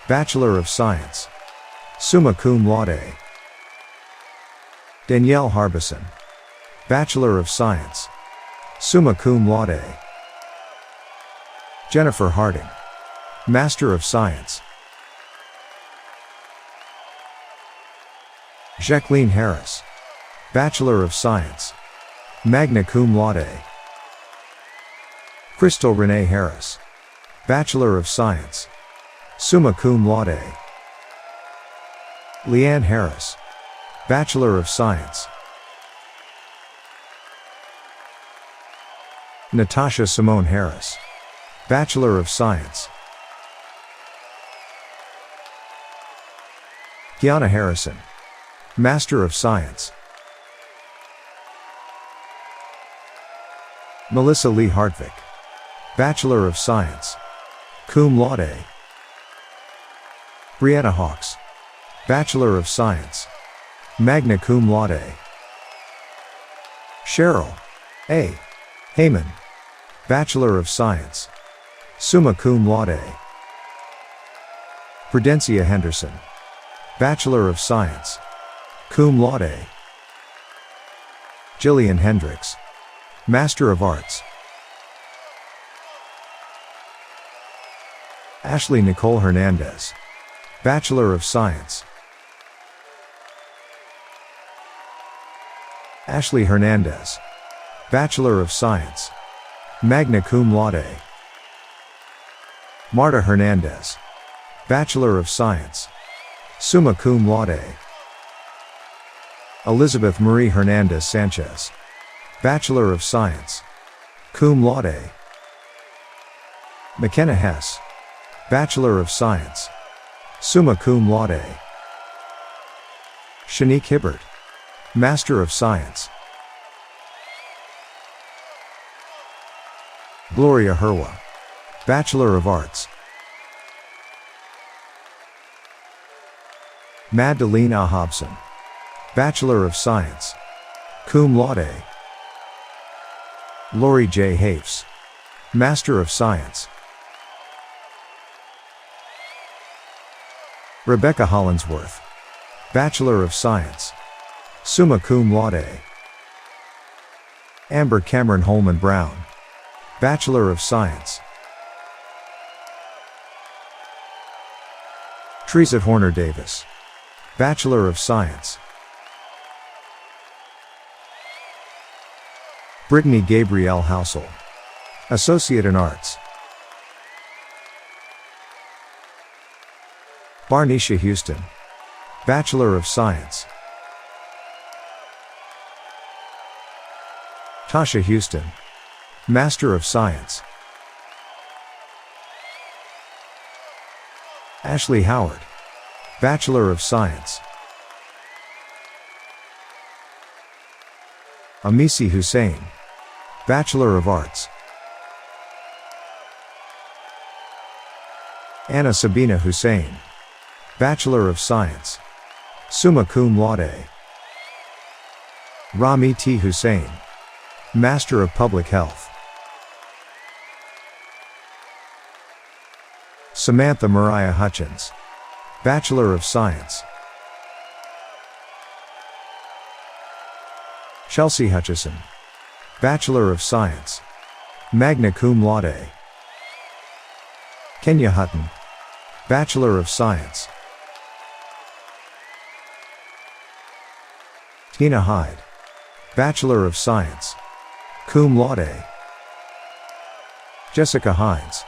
Bachelor of Science, summa cum laude. Danielle Harbison, Bachelor of Science, summa cum laude. Jennifer Harding, Master of Science. Jacqueline Harris, Bachelor of Science, magna cum laude. Crystal Renee Harris, Bachelor of Science, summa cum laude. Leanne Harris, Bachelor of Science. Natasha Simone Harris, Bachelor of Science. Kiana Harrison, Master of Science. Melissa Lee Hartvick, Bachelor of Science, cum laude. Brianna Hawks, Bachelor of Science, magna cum laude. Cheryl A. Heyman, Bachelor of Science, summa cum laude. Prudencia Henderson, Bachelor of Science, cum laude. Jillian Hendricks, Master of Arts. Ashley Nicole Hernandez, Bachelor of Science. Ashley Hernandez, Bachelor of Science, magna cum laude. Marta Hernandez, Bachelor of Science, summa cum laude. Elizabeth Marie Hernandez Sanchez, Bachelor of Science, cum laude. McKenna Hess, Bachelor of Science, summa cum laude. Shanique Hibbert, Master of Science. Gloria Herwa, Bachelor of Arts. Magdalena Hobson, Bachelor of Science, cum laude. Lori J. Hafes, Master of Science. Rebecca Hollinsworth, Bachelor of Science, summa cum laude. Amber Cameron Holman Brown, Bachelor of Science. Teresa Horner Davis, Bachelor of Science. Brittany Gabrielle Housel, Associate in Arts. Barnisha Houston, Bachelor of Science. Tasha Houston, Master of Science. Ashley Howard, Bachelor of Science. Amisi Hussein, Bachelor of Arts. Anna Sabina Hussein, Bachelor of Science, summa cum laude. Rami T. Hussein, Master of Public Health. Samantha Mariah Hutchins, Bachelor of Science. Chelsea Hutchison, Bachelor of Science, magna cum laude. Kenya Hutton, Bachelor of Science. Tina Hyde, Bachelor of Science, cum laude. Jessica Hines,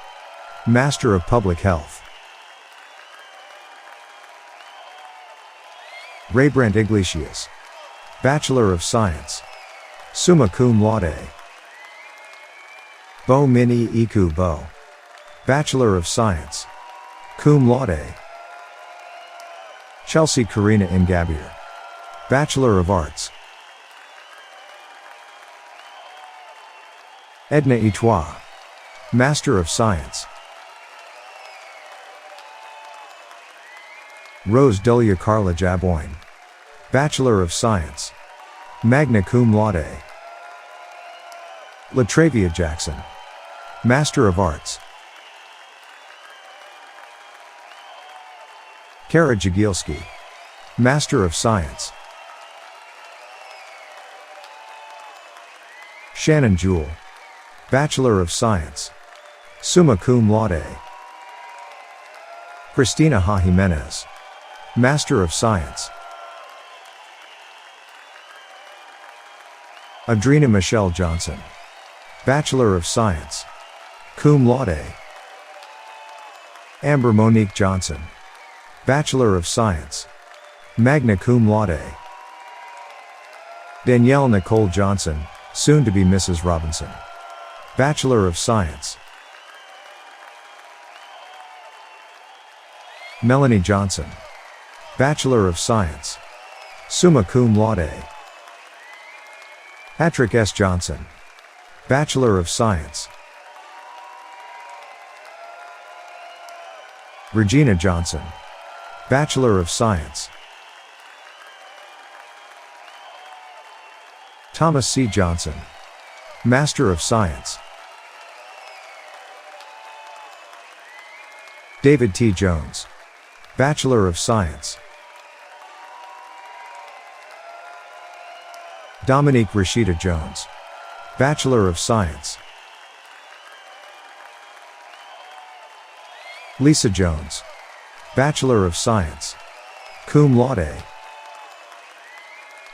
Master of Public Health. Raybrant Iglesias, Bachelor of Science, summa cum laude. Bo Mini Iku Bo, Bachelor of Science, cum laude. Chelsea Karina Ngabier, Bachelor of Arts. Edna Itois, Master of Science. Rose Delia Carla Jaboyne, Bachelor of Science, magna cum laude. Latravia Jackson, Master of Arts. Kara Jagielski, Master of Science. Shannon Jewell, Bachelor of Science, summa cum laude. Christina Ha Jimenez, Master of Science. Adrena Michelle Johnson, Bachelor of Science, cum laude. Amber Monique Johnson, Bachelor of Science, magna cum laude. Danielle Nicole Johnson, soon to be Mrs. Robinson, Bachelor of Science. Melanie Johnson, Bachelor of Science, summa cum laude. Patrick S. Johnson, Bachelor of Science. Regina Johnson, Bachelor of Science. Thomas C. Johnson, Master of Science. David T. Jones, Bachelor of Science. Dominique Rashida Jones, Bachelor of Science. Lisa Jones, Bachelor of Science, cum laude.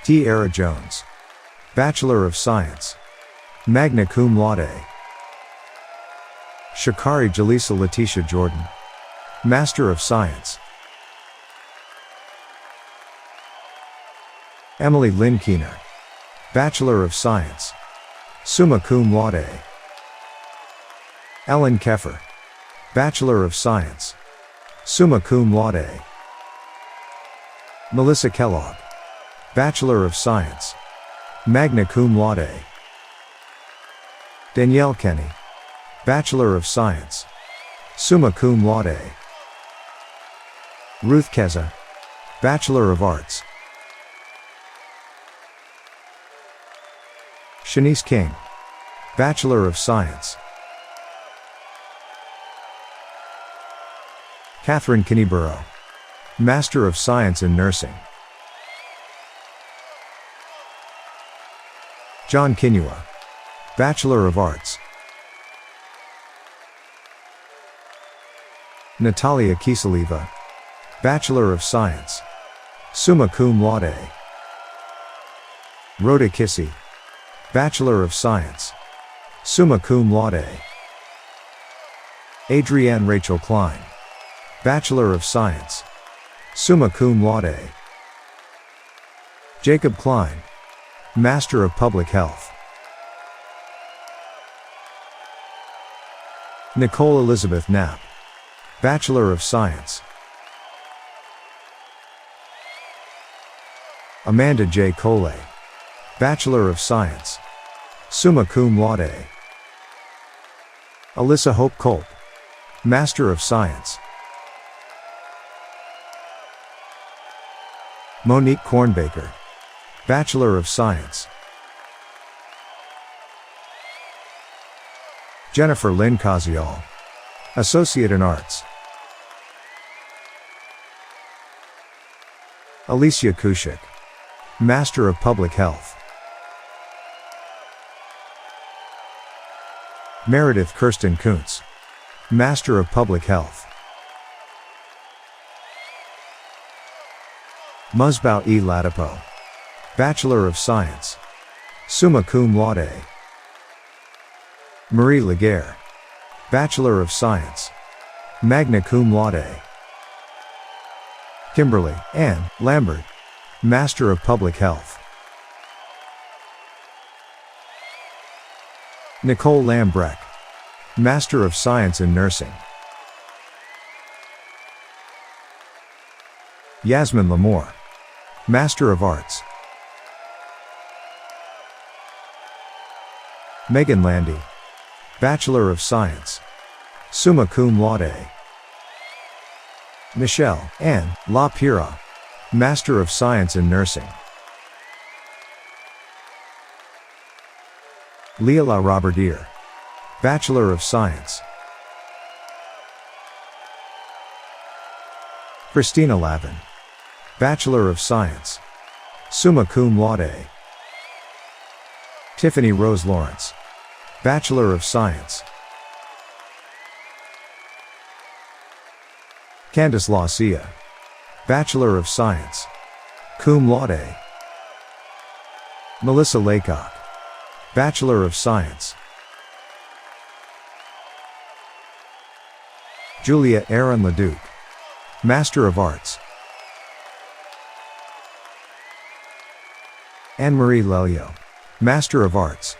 Tiara Jones, Bachelor of Science, magna cum laude. Shakari Jalisa Letitia Jordan, Master of Science. Emily Lynn Keener, Bachelor of Science, summa cum laude. Ellen Keffer, Bachelor of Science, summa cum laude. Melissa Kellogg, Bachelor of Science, magna cum laude. Danielle Kenny, Bachelor of Science, summa cum laude. Ruth Keza, Bachelor of Arts. Shanice King, Bachelor of Science. Catherine Kinnyborough, Master of Science in Nursing. John Kinua, Bachelor of Arts. Natalia Kiseliva, Bachelor of Science, summa cum laude. Rhoda Kissy, Bachelor of Science, summa cum laude. Adrienne Rachel Klein, Bachelor of Science, summa cum laude. Jacob Klein, Master of Public Health. Nicole Elizabeth Knapp, Bachelor of Science. Amanda J. Coley, Bachelor of Science, summa cum laude. Alyssa Hope Culp, Master of Science. Monique Kornbaker, Bachelor of Science. Jennifer Lynn Kazial, Associate in Arts. Alicia Kushik, Master of Public Health. Meredith Kirsten Kuntz, Master of Public Health. Musbao E. Ladipo, Bachelor of Science, summa cum laude. Marie Laguerre, Bachelor of Science, magna cum laude. Kimberly Ann Lambert, Master of Public Health. Nicole Lambrecht, Master of Science in Nursing. Yasmin Lamour, Master of Arts. Megan Landy, Bachelor of Science, summa cum laude. Michelle Ann La Pira, Master of Science in Nursing. Leila Robertier, Bachelor of Science. Christina Lavin, Bachelor of Science, summa cum laude. Tiffany Rose Lawrence, Bachelor of Science. Candice Lacia, Bachelor of Science, cum laude. Melissa Laycock, Bachelor of Science. Julia Aaron Leduc, Master of Arts. Anne-Marie Lelio, Master of Arts.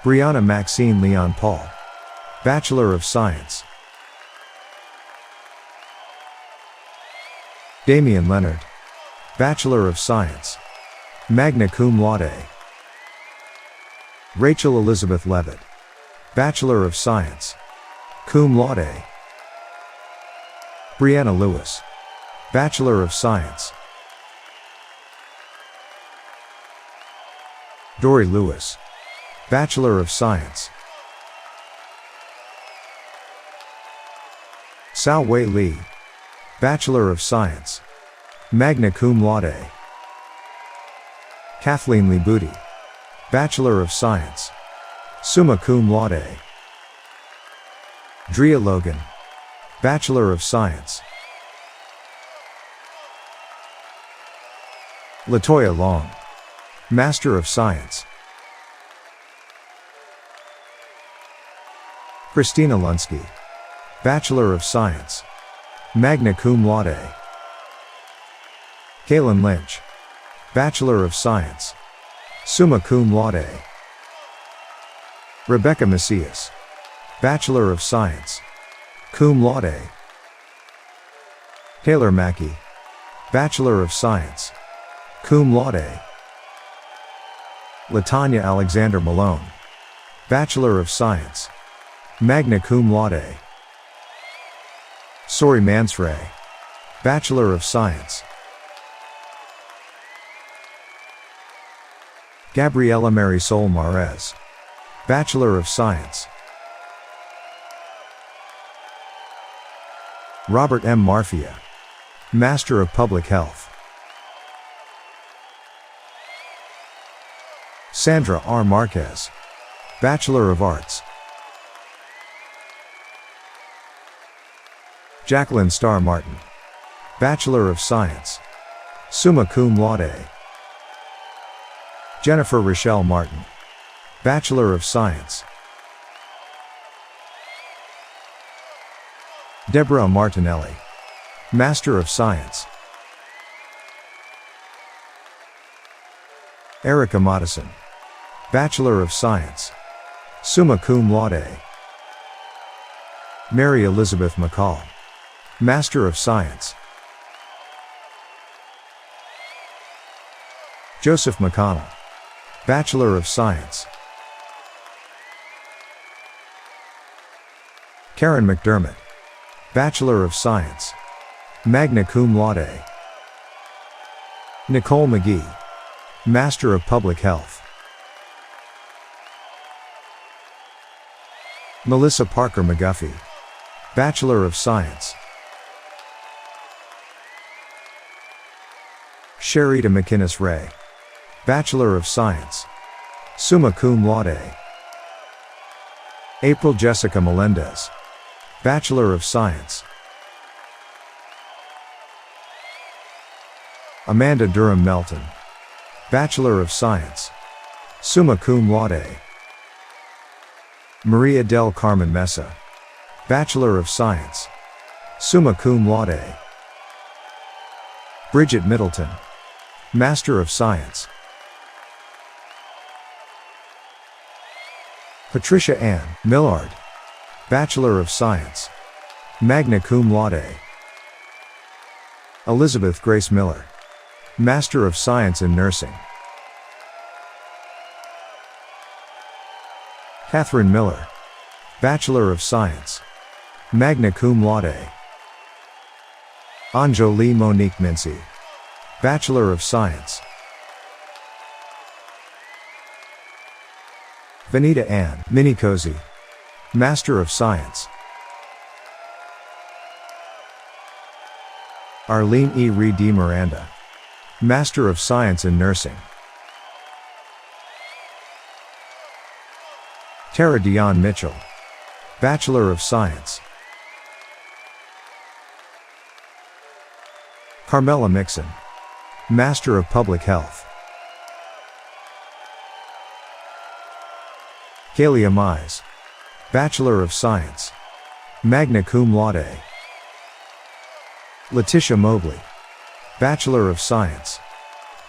Brianna Maxine Leon Paul, Bachelor of Science. Damian Leonard, Bachelor of Science, magna cum laude. Rachel Elizabeth Levitt, Bachelor of Science, cum laude. Brianna Lewis, Bachelor of Science. Dory Lewis, Bachelor of Science. Sao Wei Lee, Bachelor of Science, magna cum laude. Kathleen Lee Booty, Bachelor of Science, summa cum laude. Drea Logan, Bachelor of Science. Latoya Long, Master of Science. Christina Lunsky, Bachelor of Science, magna cum laude. Kaylin Lynch, Bachelor of Science, summa cum laude. Rebecca Macias, Bachelor of Science, cum laude. Taylor Mackey, Bachelor of Science, cum laude. Latanya Alexander Malone, Bachelor of Science, magna cum laude. Sori Mansray, Bachelor of Science. Gabriela Marisol Marez, Bachelor of Science. Robert M. Marfia, Master of Public Health. Sandra R. Marquez, Bachelor of Arts. Jacqueline Starr Martin, Bachelor of Science, summa cum laude. Jennifer Rochelle Martin, Bachelor of Science. Deborah Martinelli, Master of Science. Erica Modison, Bachelor of Science, summa cum laude. Mary Elizabeth McCall, Master of Science. Joseph McConnell, Bachelor of Science. Karen McDermott, Bachelor of Science, magna cum laude. Nicole McGee, Master of Public Health. Melissa Parker McGuffey, Bachelor of Science. Sherita McInnes Ray, Bachelor of Science, summa cum laude. April Jessica Melendez, Bachelor of Science. Amanda Durham Melton, Bachelor of Science, summa cum laude. Maria del Carmen Mesa, Bachelor of Science, summa cum laude. Bridget Middleton, Master of Science. Patricia Ann Millard, Bachelor of Science, magna cum laude. Elizabeth Grace Miller, Master of Science in Nursing. Catherine Miller, Bachelor of Science, magna cum laude. Anjali Monique Mincy, Bachelor of Science. Vanita Ann Minicozy, Master of Science. Arlene E. Reed D. Miranda, Master of Science in Nursing. Tara Dion Mitchell, Bachelor of Science. Carmela Mixon, Master of Public Health. Kalia Mize, Bachelor of Science, magna cum laude. Letitia Mobley, Bachelor of Science,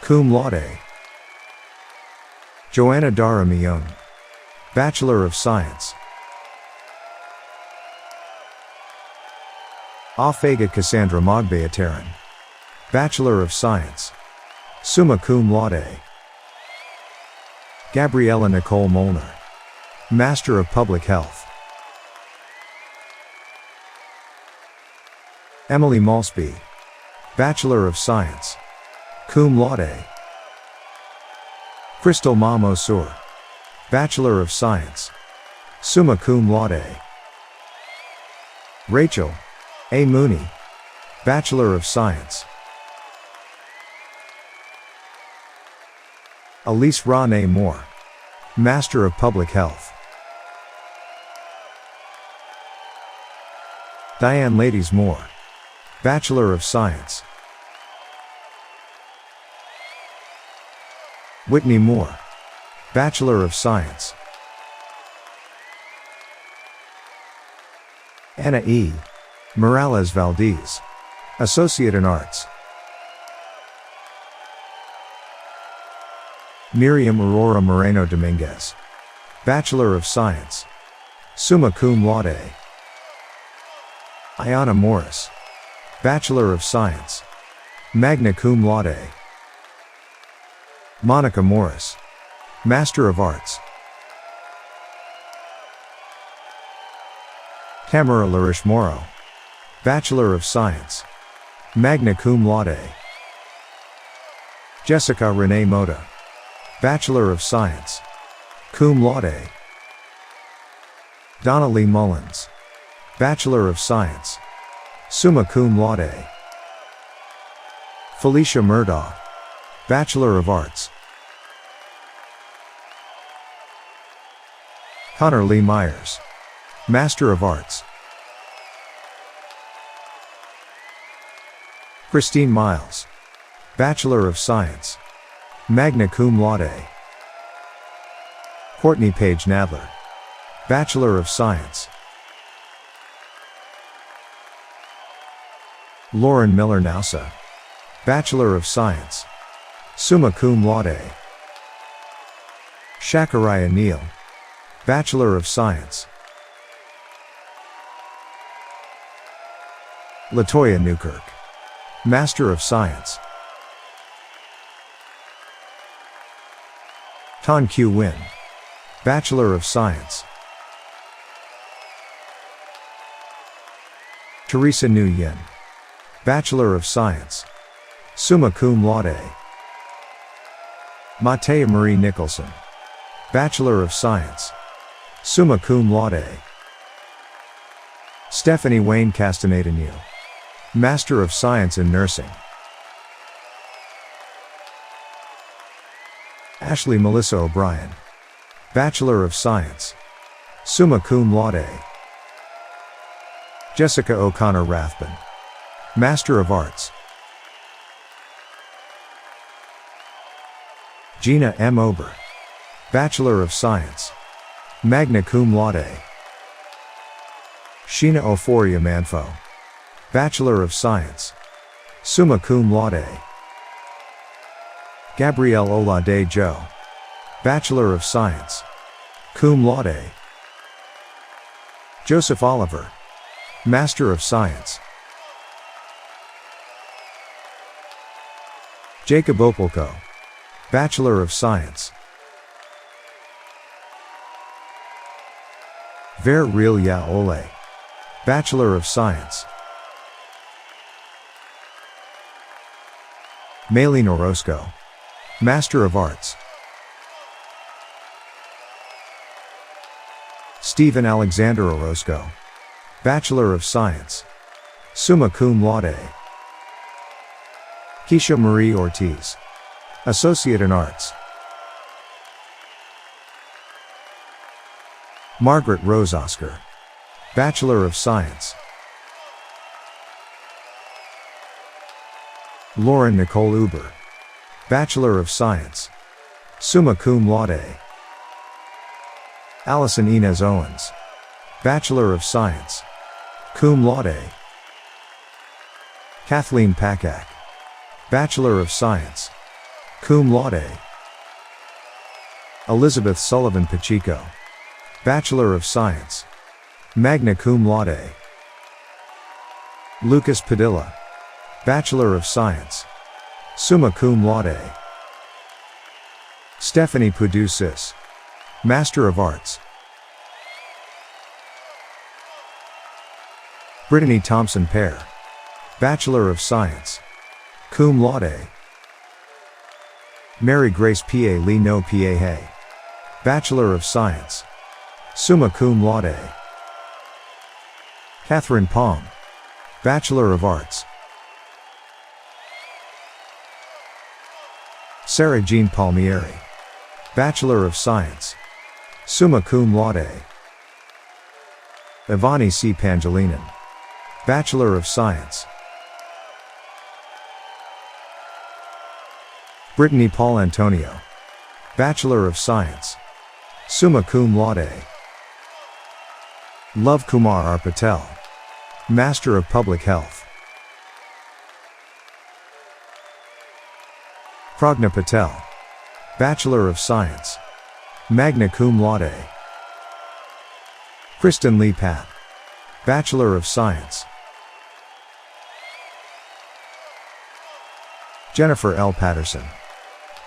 cum laude. Joanna Dara Mion, Bachelor of Science. Afega Cassandra Mogbeataran, Bachelor of Science, summa cum laude. Gabriella Nicole Molnar, Master of Public Health. Emily Malsby, Bachelor of Science, cum laude. Crystal Mamo Sur, Bachelor of Science, summa cum laude. Rachel A. Mooney, Bachelor of Science. Elise Rane Moore, Master of Public Health. Diane Ladies Moore, Bachelor of Science. Whitney Moore, Bachelor of Science. Anna E. Morales Valdez, Associate in Arts. Miriam Aurora Moreno Dominguez, Bachelor of Science, summa cum laude. Ayana Morris, Bachelor of Science, magna cum laude. Monica Morris, Master of Arts. Tamara Larish Morrow, Bachelor of Science, magna cum laude. Jessica Renee Moda, Bachelor of Science, cum laude. Donna Lee Mullins, Bachelor of Science, summa cum laude. Felicia Murdaugh, Bachelor of Arts. Connor Lee Myers, Master of Arts. Christine Miles, Bachelor of Science, magna cum laude. Courtney Page Nadler, Bachelor of Science. Lauren Miller Nausa, Bachelor of Science, summa cum laude. Shakaraya Neal, Bachelor of Science. Latoya Newkirk, Master of Science. Tan Q Win, Bachelor of Science. Teresa Nguyen, Bachelor of Science, summa cum laude. Matea Marie Nicholson, Bachelor of Science, summa cum laude. Stephanie Wayne Castaneda-New, Master of Science in Nursing. Ashley Melissa O'Brien, Bachelor of Science, summa cum laude. Jessica O'Connor Rathbun, Master of Arts. Gina M. Ober, Bachelor of Science, magna cum laude. Sheena Ophoria Manfo, Bachelor of Science, summa cum laude. Gabrielle Olade Joe, Bachelor of Science, cum laude. Joseph Oliver, Master of Science. Jacob Opolko, Bachelor of Science. Ver Rilya Ole, Bachelor of Science. Maylene Orozco, Master of Arts. Stephen Alexander Orozco, Bachelor of Science, summa cum laude. Keisha Marie Ortiz, Associate in Arts. Margaret Rose Oscar, Bachelor of Science. Lauren Nicole Uber, Bachelor of Science, summa cum laude. Allison Inez Owens, Bachelor of Science, cum laude. Kathleen Pakak, Bachelor of Science, cum laude. Elizabeth Sullivan Pacheco, Bachelor of Science, magna cum laude. Lucas Padilla, Bachelor of Science, summa cum laude. Stephanie Pudou Sis, Master of Arts. Brittany Thompson Pear, Bachelor of Science, cum laude. Mary Grace P.A. Lee No P.A. Hay, Bachelor of Science, summa cum laude. Catherine Palm, Bachelor of Arts. Sarah Jean Palmieri, Bachelor of Science, summa cum laude. Ivani C. Pangelinan, Bachelor of Science. Brittany Paul Antonio, Bachelor of Science, summa cum laude. Love Kumar R. Patel, Master of Public Health. Pragna Patel, Bachelor of Science, magna cum laude. Kristen Lee Pat, Bachelor of Science. Jennifer L. Patterson,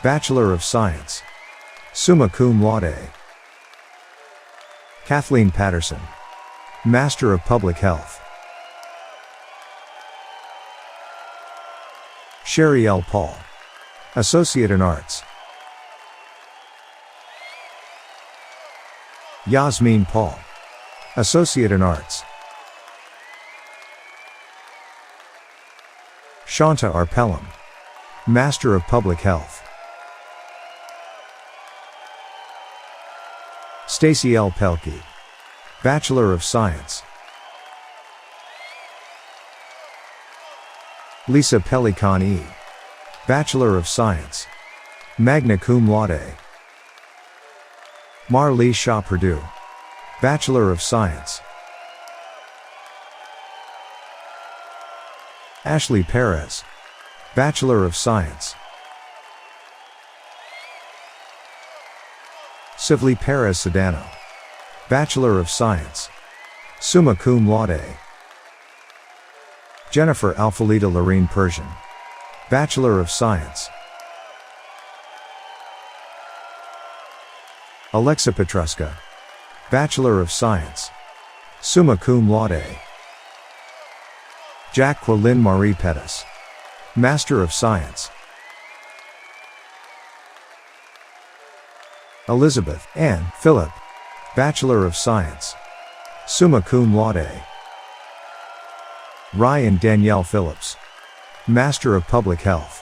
Bachelor of Science, summa cum laude. Kathleen Patterson, Master of Public Health. Sherry L. Paul, Associate in Arts. Yasmin Paul, Associate in Arts. Shanta R. Pelham, Master of Public Health. Stacy L. Pelkey, Bachelor of Science. Lisa Pelican E., Bachelor of Science, magna cum laude. Marlee Shaw Purdue, Bachelor of Science. Ashley Perez, Bachelor of Science. Sivli Perez Sedano, Bachelor of Science, summa cum laude. Jennifer Alphalita Lorene Persian, Bachelor of Science. Alexa Petruska, Bachelor of Science, summa cum laude. Jacqueline Marie Pettis, Master of Science. Elizabeth Ann Phillip, Bachelor of Science, summa cum laude. Ryan Danielle Phillips, Master of Public Health.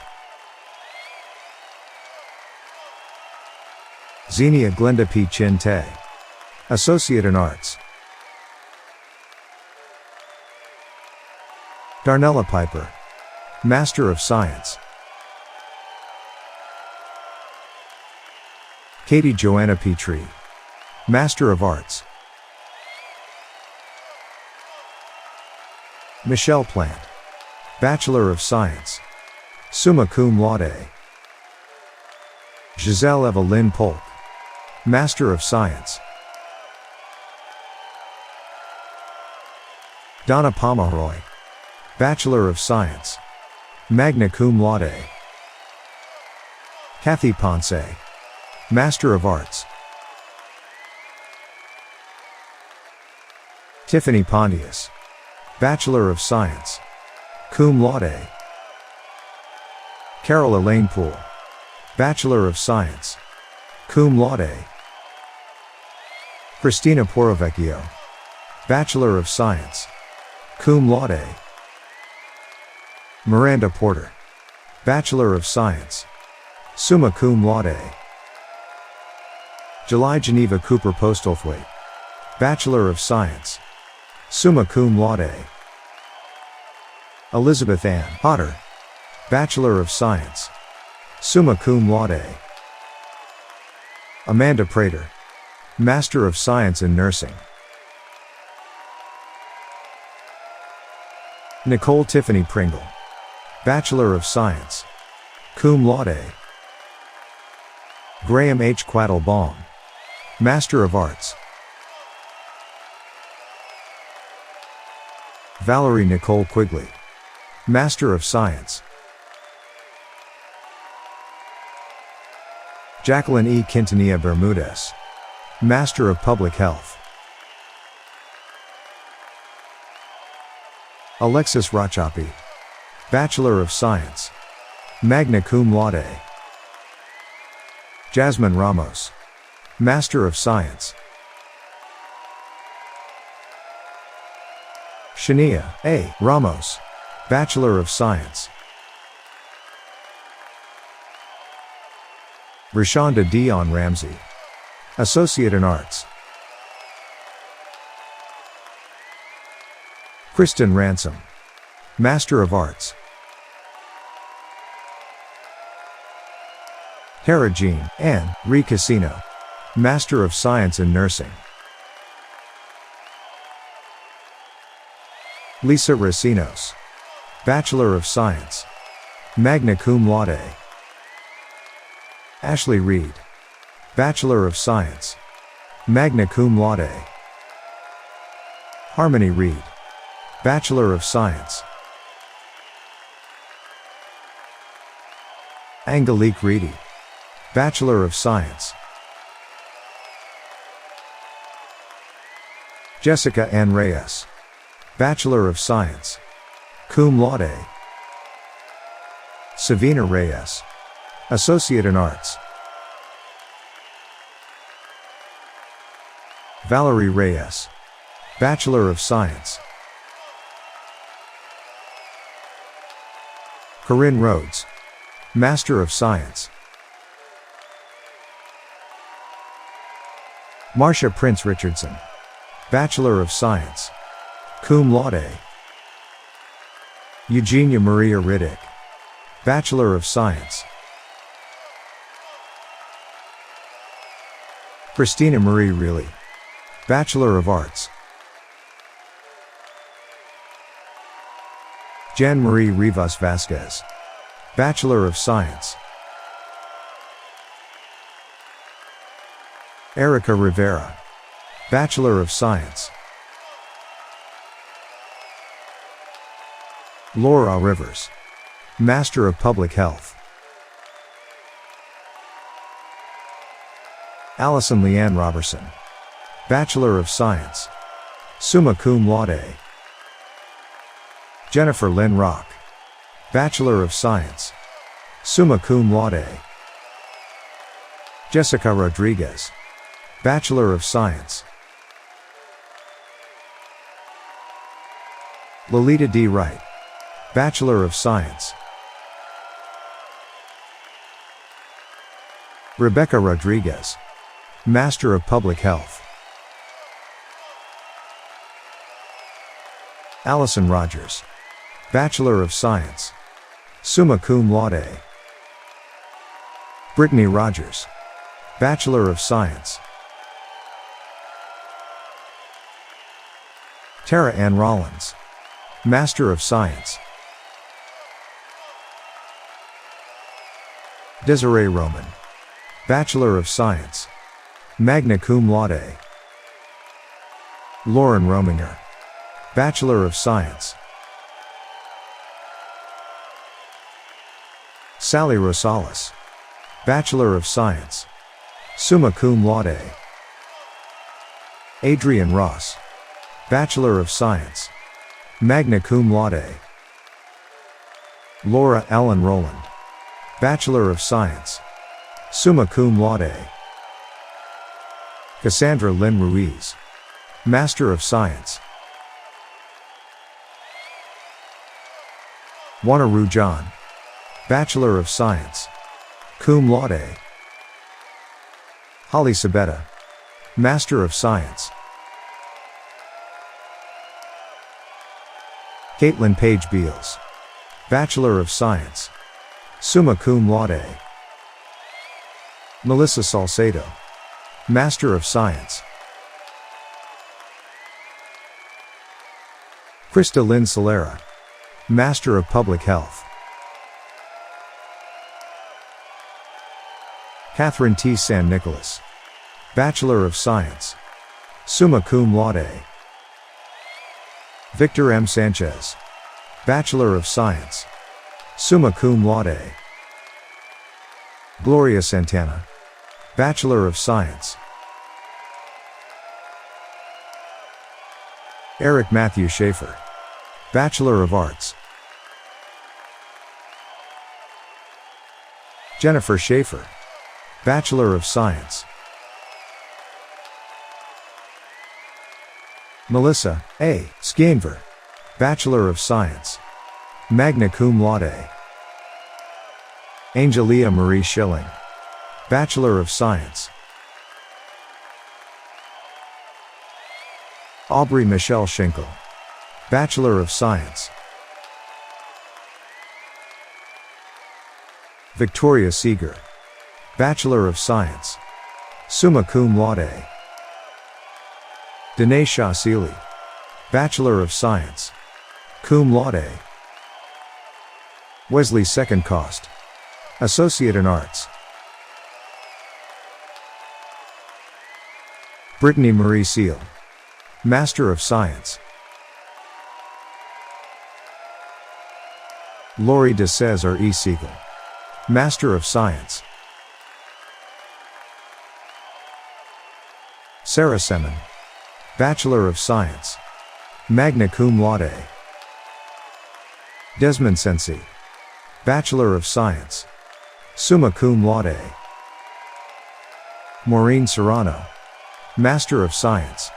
Xenia Glenda P. Chin Tay, Associate in Arts. Darnella Piper, Master of Science. Katie Joanna Petrie, Master of Arts. Michelle Plant, Bachelor of Science, summa cum laude. Giselle Evelyn Polk, Master of Science. Donna Pomeroy, Bachelor of Science, magna cum laude. Kathy Ponce, Master of Arts. Tiffany Pontius, Bachelor of Science, cum laude. Carol Elaine Poole, Bachelor of Science, cum laude. Christina Porovecchio, Bachelor of Science, cum laude. Miranda Porter, Bachelor of Science, summa cum laude. July Geneva Cooper Postlethwaite, Bachelor of Science, summa cum laude. Elizabeth Ann Potter, Bachelor of Science, summa cum laude. Amanda Prater, Master of Science in Nursing. Nicole Tiffany Pringle, Bachelor of Science, cum laude. Graham H. Quattlebaum, Master of Arts. Valerie Nicole Quigley, Master of Science. Jacqueline E. Quintanilla Bermudez, Master of Public Health. Alexis Rachapi, Bachelor of Science, magna cum laude. Jasmine Ramos, Master of Science. Shania A. Ramos, Bachelor of Science. Rashonda Dion Ramsey, Associate in Arts. Kristen Ransom, Master of Arts. Tara Jean Ann Ree Casino, Master of Science in Nursing. Lisa Racinos, Bachelor of Science, magna cum laude. Ashley Reed, Bachelor of Science, magna cum laude. Harmony Reed, Bachelor of Science. Angelique Reedy, Bachelor of Science. Jessica Ann Reyes, Bachelor of Science, cum laude. Savina Reyes, Associate in Arts. Valerie Reyes, Bachelor of Science. Corinne Rhodes, Master of Science. Marcia Prince Richardson, Bachelor of Science, cum laude. Eugenia Maria Riddick, Bachelor of Science. Christina Marie Reilly, Bachelor of Arts. Jan Marie Rivas Vasquez, Bachelor of Science. Erica Rivera, Bachelor of Science. Laura Rivers, Master of Public Health. Allison Leanne Robertson, Bachelor of Science, summa cum laude. Jennifer Lynn Rock, Bachelor of Science, summa cum laude. Jessica Rodriguez, Bachelor of Science. Lolita D. Wright, Bachelor of Science. Rebecca Rodriguez, Master of Public Health. Allison Rogers, Bachelor of Science, summa cum laude. Brittany Rogers, Bachelor of Science. Tara Ann Rollins, Master of Science. Desiree Roman, Bachelor of Science, magna cum laude. Lauren Rominger, Bachelor of Science. Sally Rosales, Bachelor of Science, summa cum laude. Adrian Ross, Bachelor of Science, magna cum laude. Laura Ellen Rowland, Bachelor of Science, summa cum laude. Cassandra Lynn Ruiz, Master of Science. Wanaru John, Bachelor of Science, cum laude. Holly Sabetta, Master of Science. Caitlin Page Beals, Bachelor of Science, summa cum laude. Melissa Salcedo, Master of Science. Krista Lynn Solera, Master of Public Health. Catherine T. San Nicolas, Bachelor of Science, summa cum laude. Victor M. Sanchez, Bachelor of Science, summa cum laude. Gloria Santana, Bachelor of Science. Eric Matthew Schaefer, Bachelor of Arts. Jennifer Schaefer, Bachelor of Science. Melissa A. Schienver, Bachelor of Science, magna cum laude. Angelia Marie Schilling, Bachelor of Science. Aubrey Michelle Schinkel, Bachelor of Science. Victoria Seeger, Bachelor of Science, summa cum laude. Danae Shah Seeley, Bachelor of Science, cum laude. Wesley Second Cost, Associate in Arts. Brittany Marie Seal, Master of Science. Lori de Cesar E. Siegel, Master of Science. Sarah Semin, Bachelor of Science, magna cum laude. Desmond Sensi, Bachelor of Science, summa cum laude. Maureen Serrano, Master of Science.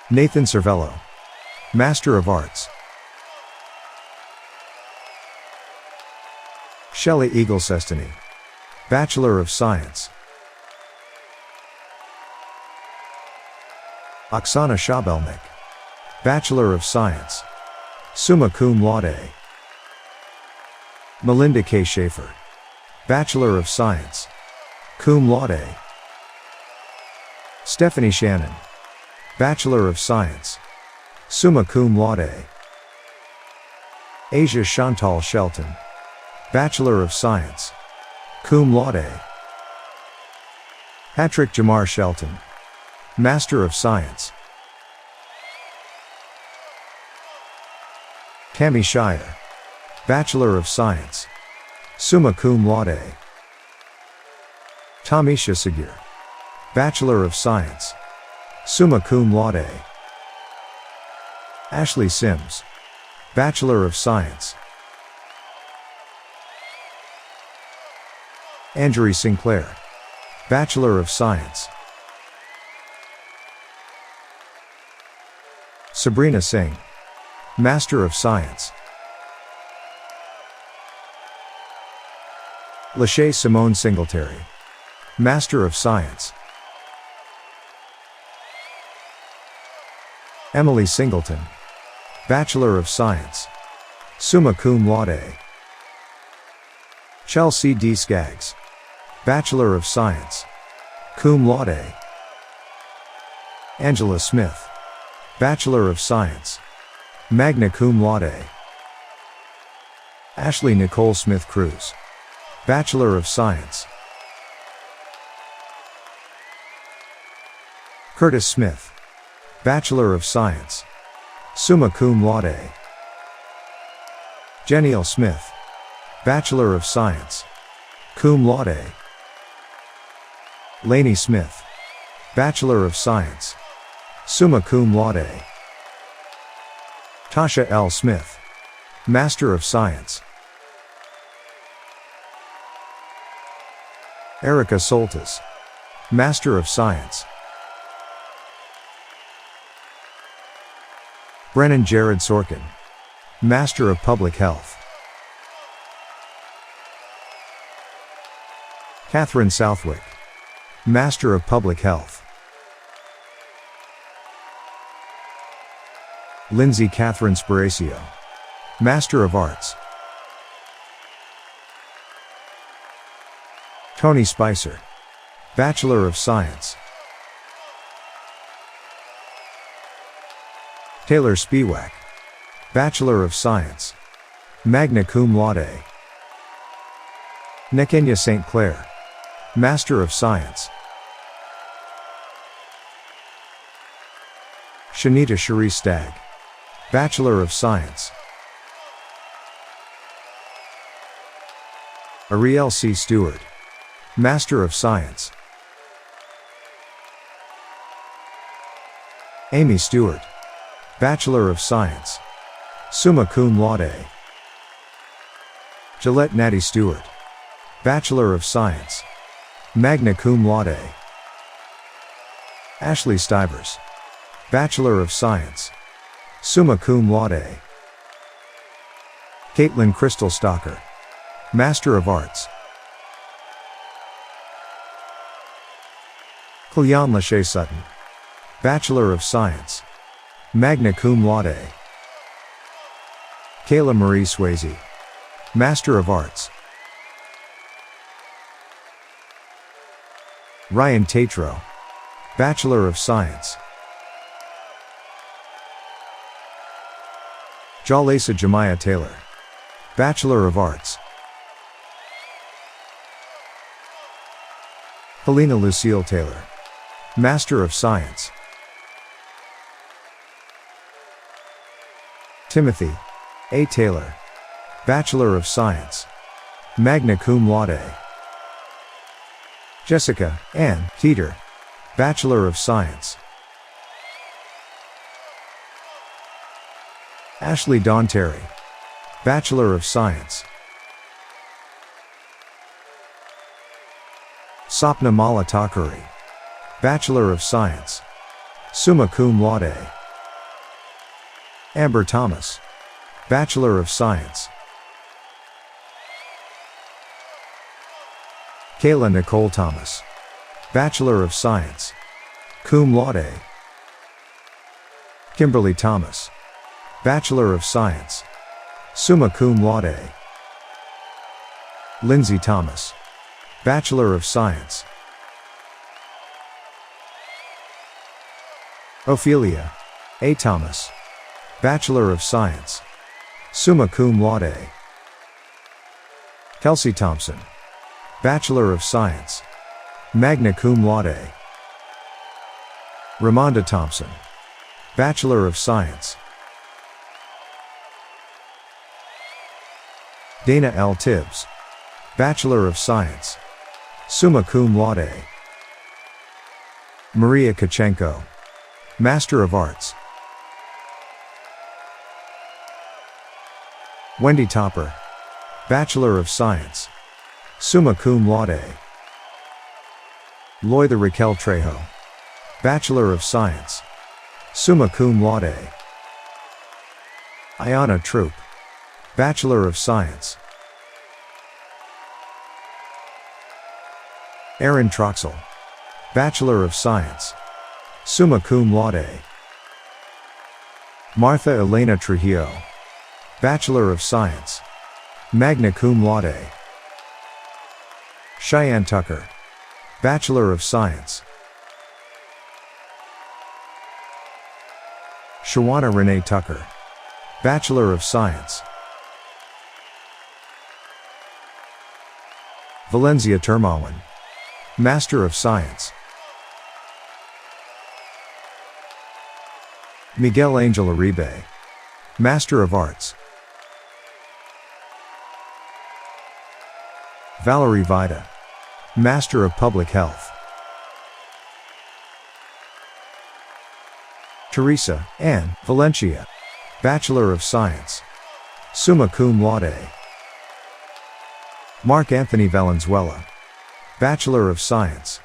Nathan Cervello, Master of Arts. Shelley Eagle-Sestany, Bachelor of Science. Oksana Shabelnik, Bachelor of Science, summa cum laude. Melinda K. Schaefer, Bachelor of Science, cum laude. Stephanie Shannon, Bachelor of Science, summa cum laude. Asia Chantal Shelton, Bachelor of Science, cum laude. Patrick Jamar Shelton, Master of Science. Tammy Shire, Bachelor of Science, summa cum laude. Tamisha Sagir, Bachelor of Science, summa cum laude. Ashley Sims, Bachelor of Science. Anjari Sinclair, Bachelor of Science. Sabrina Singh, Master of Science. Lachey Simone Singletary, Master of Science. Emily Singleton, Bachelor of Science, summa cum laude. Chelsea D. Skaggs, Bachelor of Science, cum laude. Angela Smith, Bachelor of Science, magna cum laude. Ashley Nicole Smith Cruz, Bachelor of Science. Curtis Smith, Bachelor of Science, summa cum laude. Jenniel Smith, Bachelor of Science, cum laude. Lainey Smith, Bachelor of Science, summa cum laude. Tasha L. Smith, Master of Science. Erica Soltis, Master of Science. Brennan Jared Sorkin, Master of Public Health. Catherine Southwick, Master of Public Health. Lindsay Catherine Sparacio, Master of Arts. Tony Spicer, Bachelor of Science. Taylor Spiewak, Bachelor of Science, magna cum laude. Nekenya St. Clair, Master of Science. Shanita Cherie Stagg, Bachelor of Science. Ariel C. Stewart, Master of Science. Amy Stewart, Bachelor of Science, summa cum laude. Gillette Natty Stewart, Bachelor of Science, magna cum laude. Ashley Stivers, Bachelor of Science, summa cum laude. Caitlin Crystal Stalker, Master of Arts. Cleon Lachey Sutton, Bachelor of Science, magna cum laude. Kayla Marie Swayze, Master of Arts. Ryan Tatro, Bachelor of Science. Jalesa Jemiah Taylor, Bachelor of Arts. Helena Lucille Taylor, Master of Science. Timothy A. Taylor, Bachelor of Science, magna cum laude. Jessica Ann Teeter, Bachelor of Science. Ashley Dawn Terry, Bachelor of Science. Sapna Mala Takuri, Bachelor of Science, summa cum laude. Amber Thomas, Bachelor of Science. Kayla Nicole Thomas, Bachelor of Science, cum laude. Kimberly Thomas, Bachelor of Science, summa cum laude. Lindsay Thomas, Bachelor of Science. Ophelia A. Thomas, Bachelor of Science, summa cum laude. Kelsey Thompson, Bachelor of Science, magna cum laude. Ramonda Thompson, Bachelor of Science. Dana L. Tibbs, Bachelor of Science, summa cum laude. Maria Kachenko, Master of Arts. Wendy Topper, Bachelor of Science, summa cum laude. Loida Raquel Trejo, Bachelor of Science, summa cum laude. Ayana Troop, Bachelor of Science. Aaron Troxel, Bachelor of Science, summa cum laude. Martha Elena Trujillo, Bachelor of Science, magna cum laude. Cheyenne Tucker, Bachelor of Science. Shawana Renee Tucker, Bachelor of Science. Valencia Termawan, Master of Science. Miguel Angel Uribe, Master of Arts. Valerie Vida, Master of Public Health. Teresa Ann Valencia, Bachelor of Science, summa cum laude. Mark Anthony Valenzuela, Bachelor of Science.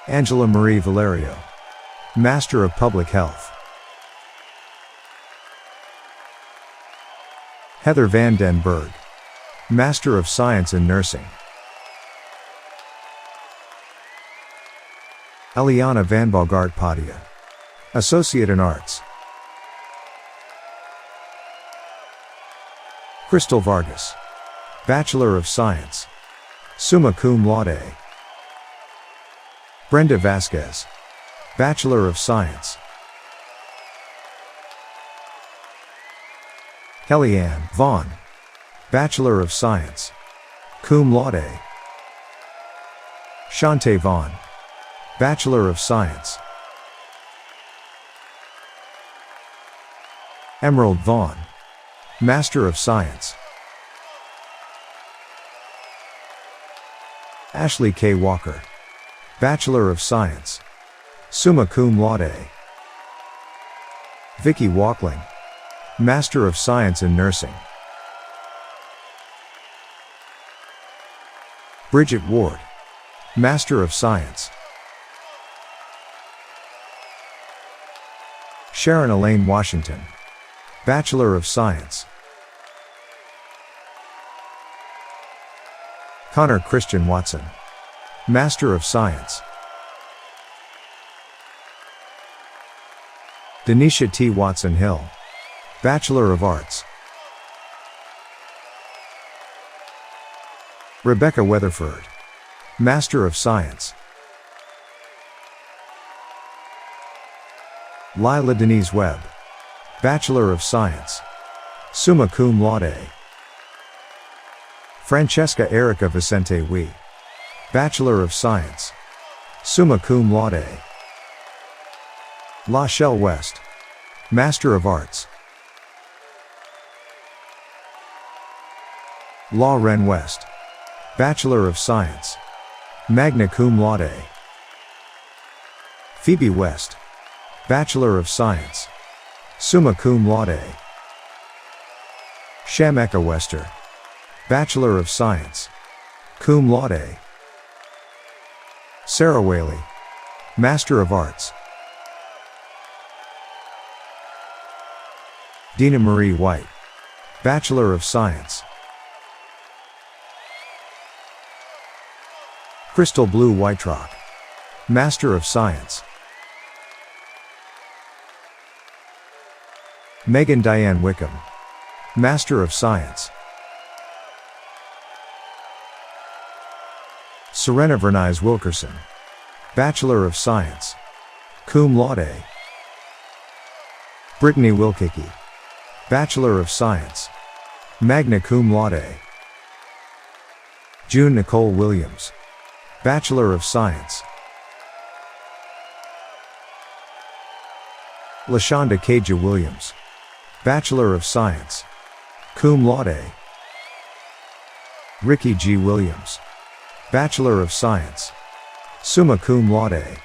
Angela Marie Valerio, Master of Public Health. Heather Van Den Berg, Master of Science in Nursing. Eliana Van Bogart Padia, Associate in Arts. Crystal Vargas, Bachelor of Science, summa cum laude. Brenda Vasquez, Bachelor of Science. Kellyanne Vaughn, Bachelor of Science, cum laude. Shantae Vaughn, Bachelor of Science. Emerald Vaughn, Master of Science. Ashley K. Walker, Bachelor of Science, summa cum laude. Vicky Walkling, Master of Science in Nursing. Bridget Ward, Master of Science. Sharon Elaine Washington, Bachelor of Science. Connor Christian Watson, Master of Science. Denisha T. Watson Hill, Bachelor of Arts. Rebecca Weatherford, Master of Science. Lila Denise Webb, Bachelor of Science, summa cum laude. Francesca Erica Vicente Wee, Bachelor of Science, summa cum laude. La Shell West, Master of Arts. Law Ren West, Bachelor of Science, magna cum laude. Phoebe West, Bachelor of Science, summa cum laude. Shameka Wester, Bachelor of Science, cum laude. Sarah Whaley, Master of Arts. Dina Marie White, Bachelor of Science. Crystal Blue Whiterock, Master of Science. Megan Diane Wickham, Master of Science. Serena Vernice Wilkerson, Bachelor of Science, cum laude. Brittany Wilkicki, Bachelor of Science, magna cum laude. June Nicole Williams, Bachelor of Science. LaShonda Kaja Williams, Bachelor of Science, cum laude. Ricky G. Williams, Bachelor of Science, summa cum laude.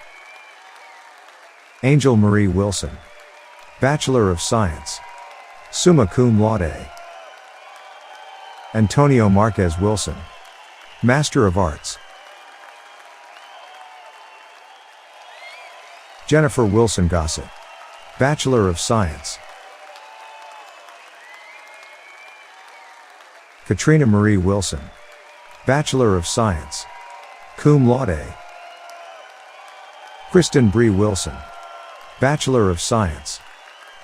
Angel Marie Wilson, Bachelor of Science, summa cum laude. Antonio Marquez Wilson, Master of Arts. Jennifer Wilson Gossett, Bachelor of Science. Katrina Marie Wilson, Bachelor of Science, cum laude. Kristen Bree Wilson, Bachelor of Science,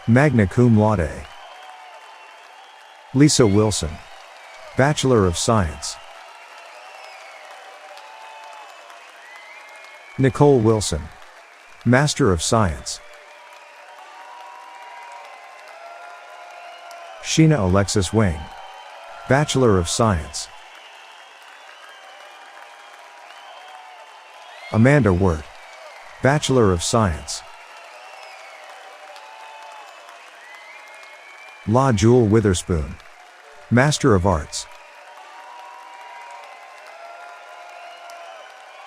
magna cum laude. Lisa Wilson, Bachelor of Science. Nicole Wilson, Master of Science. Sheena Alexis Wing, Bachelor of Science. Amanda Wirt, Bachelor of Science. La Jewel Witherspoon, Master of Arts.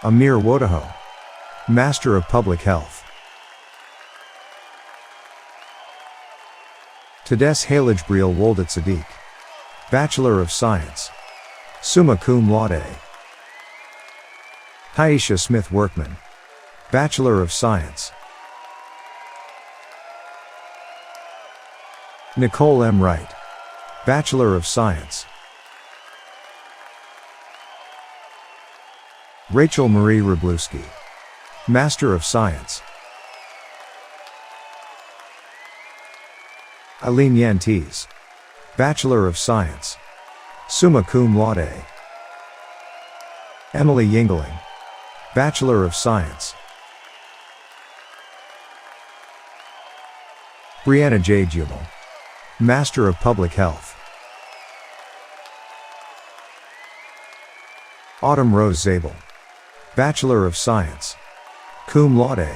Amir Wodaho, Master of Public Health. Tades Halij Briel Woldet Sadiq, Bachelor of Science, summa cum laude. Taisha Smith Workman, Bachelor of Science. Nicole M. Wright, Bachelor of Science. Rachel Marie Wroblewski, Master of Science. Eileen Yantees, Bachelor of Science, summa cum laude. Emily Yingling, Bachelor of Science. Brianna J. Jubal, Master of Public Health. Autumn Rose Zabel, Bachelor of Science, cum laude.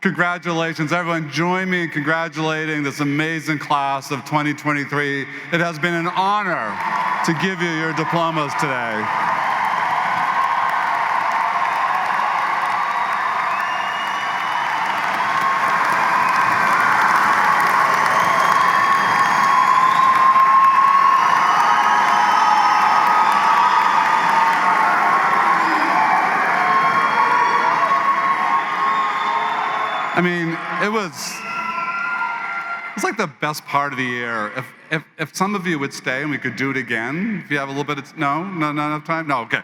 Congratulations, everyone. Join me in congratulating this amazing class of 2023. It has been an honor to give you your diplomas today. I mean, it was like the best part of the year. If some of you would stay and we could do it again, if you have a little bit of, not enough time? No, okay.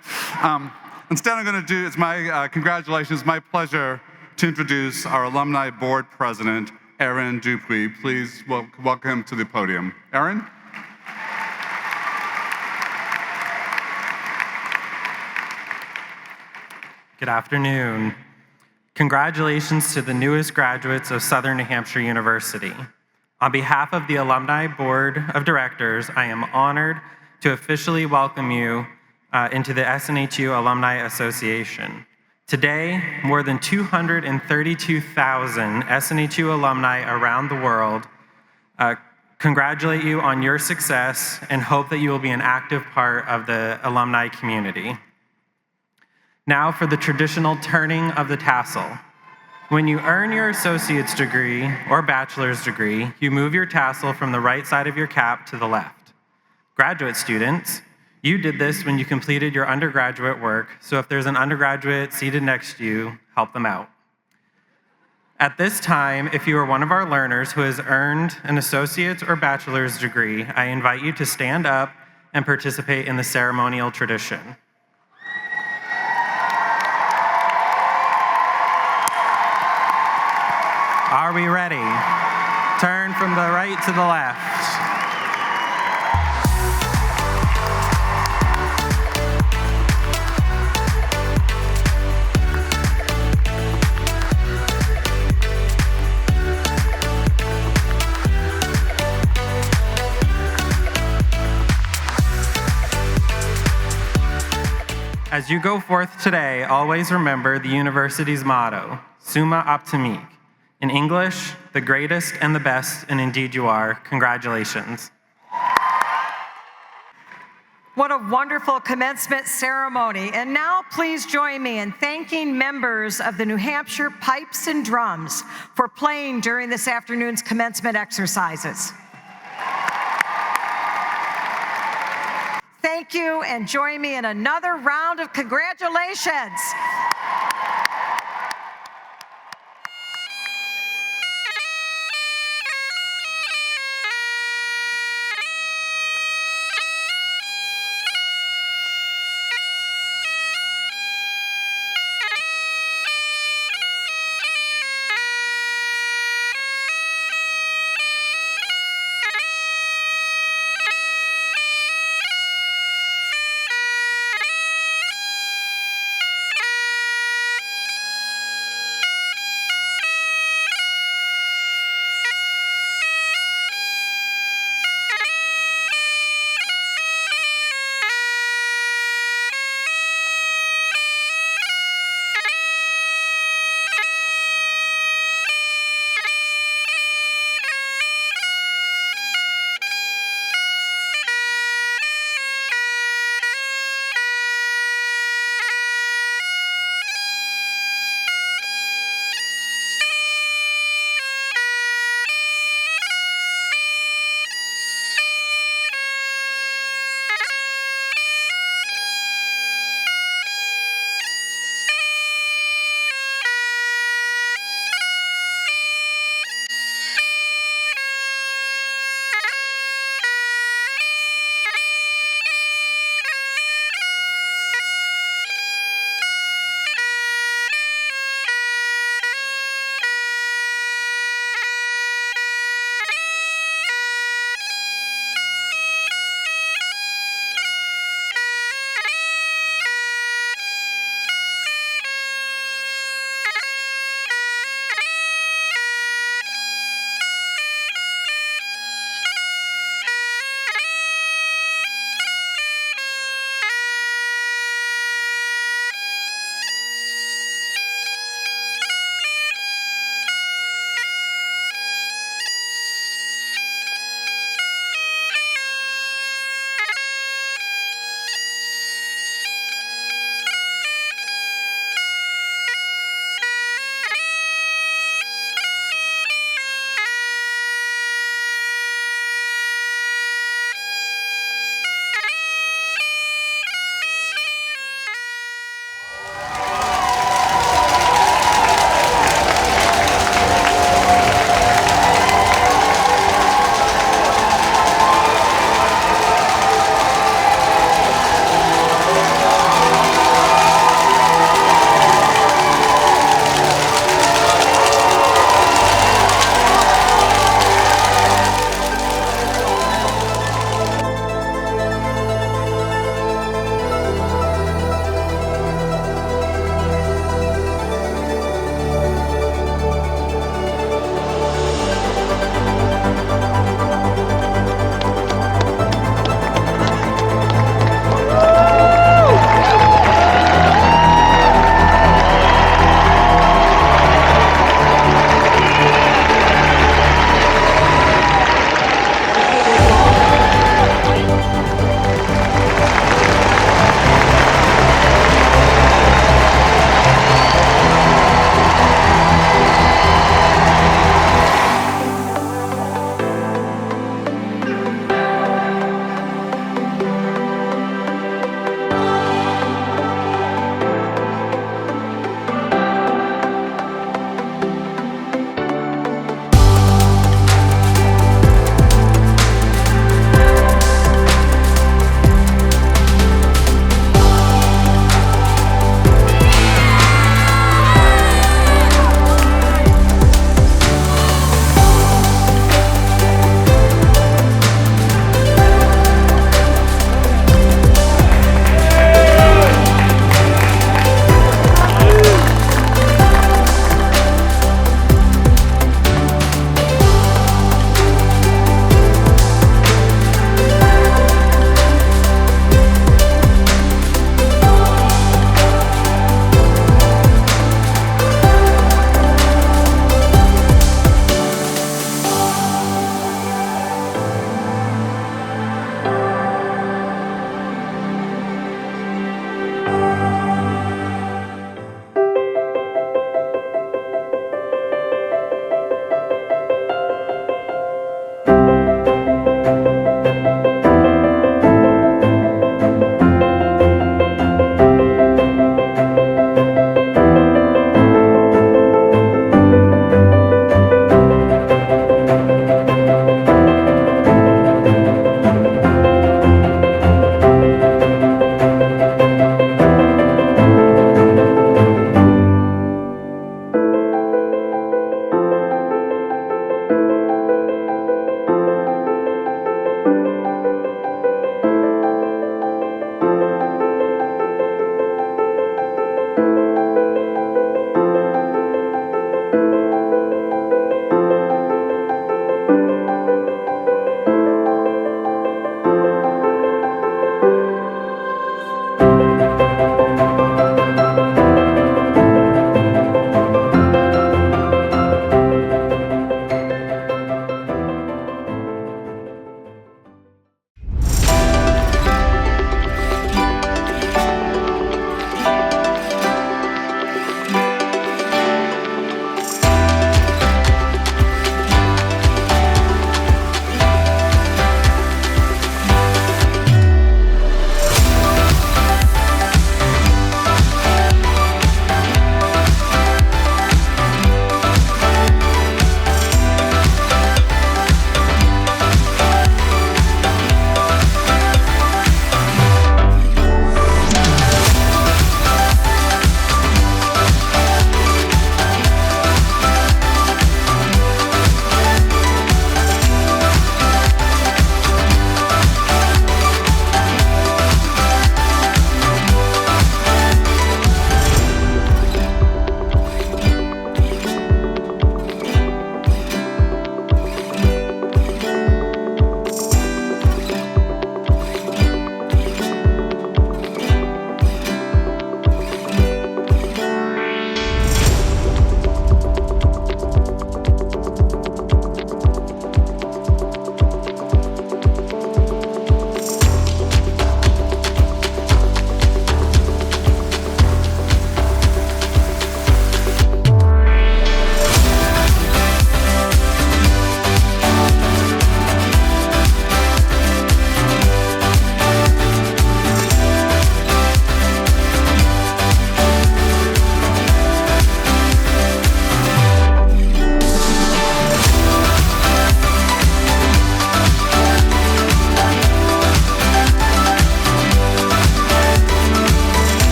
Instead I'm gonna do, it's my congratulations, my pleasure to introduce our Alumni Board President, Aaron Dupuis. Please welcome him to the podium. Aaron? Good afternoon. Congratulations to the newest graduates of Southern New Hampshire University. On behalf of the Alumni Board of Directors, I am honored to officially welcome you into the SNHU Alumni Association. Today, more than 232,000 SNHU alumni around the world congratulate you on your success and hope that you will be an active part of the alumni community. Now for the traditional turning of the tassel. When you earn your associate's degree or bachelor's degree, you move your tassel from the right side of your cap to the left. Graduate students, you did this when you completed your undergraduate work, so if there's an undergraduate seated next to you, help them out. At this time, if you are one of our learners who has earned an associate's or bachelor's degree, I invite you to stand up and participate in the ceremonial tradition. Are we ready? Turn from the right to the left. As you go forth today, always remember the university's motto, Summa Optimique. In English, the greatest and the best, and indeed you are. Congratulations. What a wonderful commencement ceremony. And now please join me in thanking members of the New Hampshire Pipes and Drums for playing during this afternoon's commencement exercises. Thank you, and join me in another round of congratulations.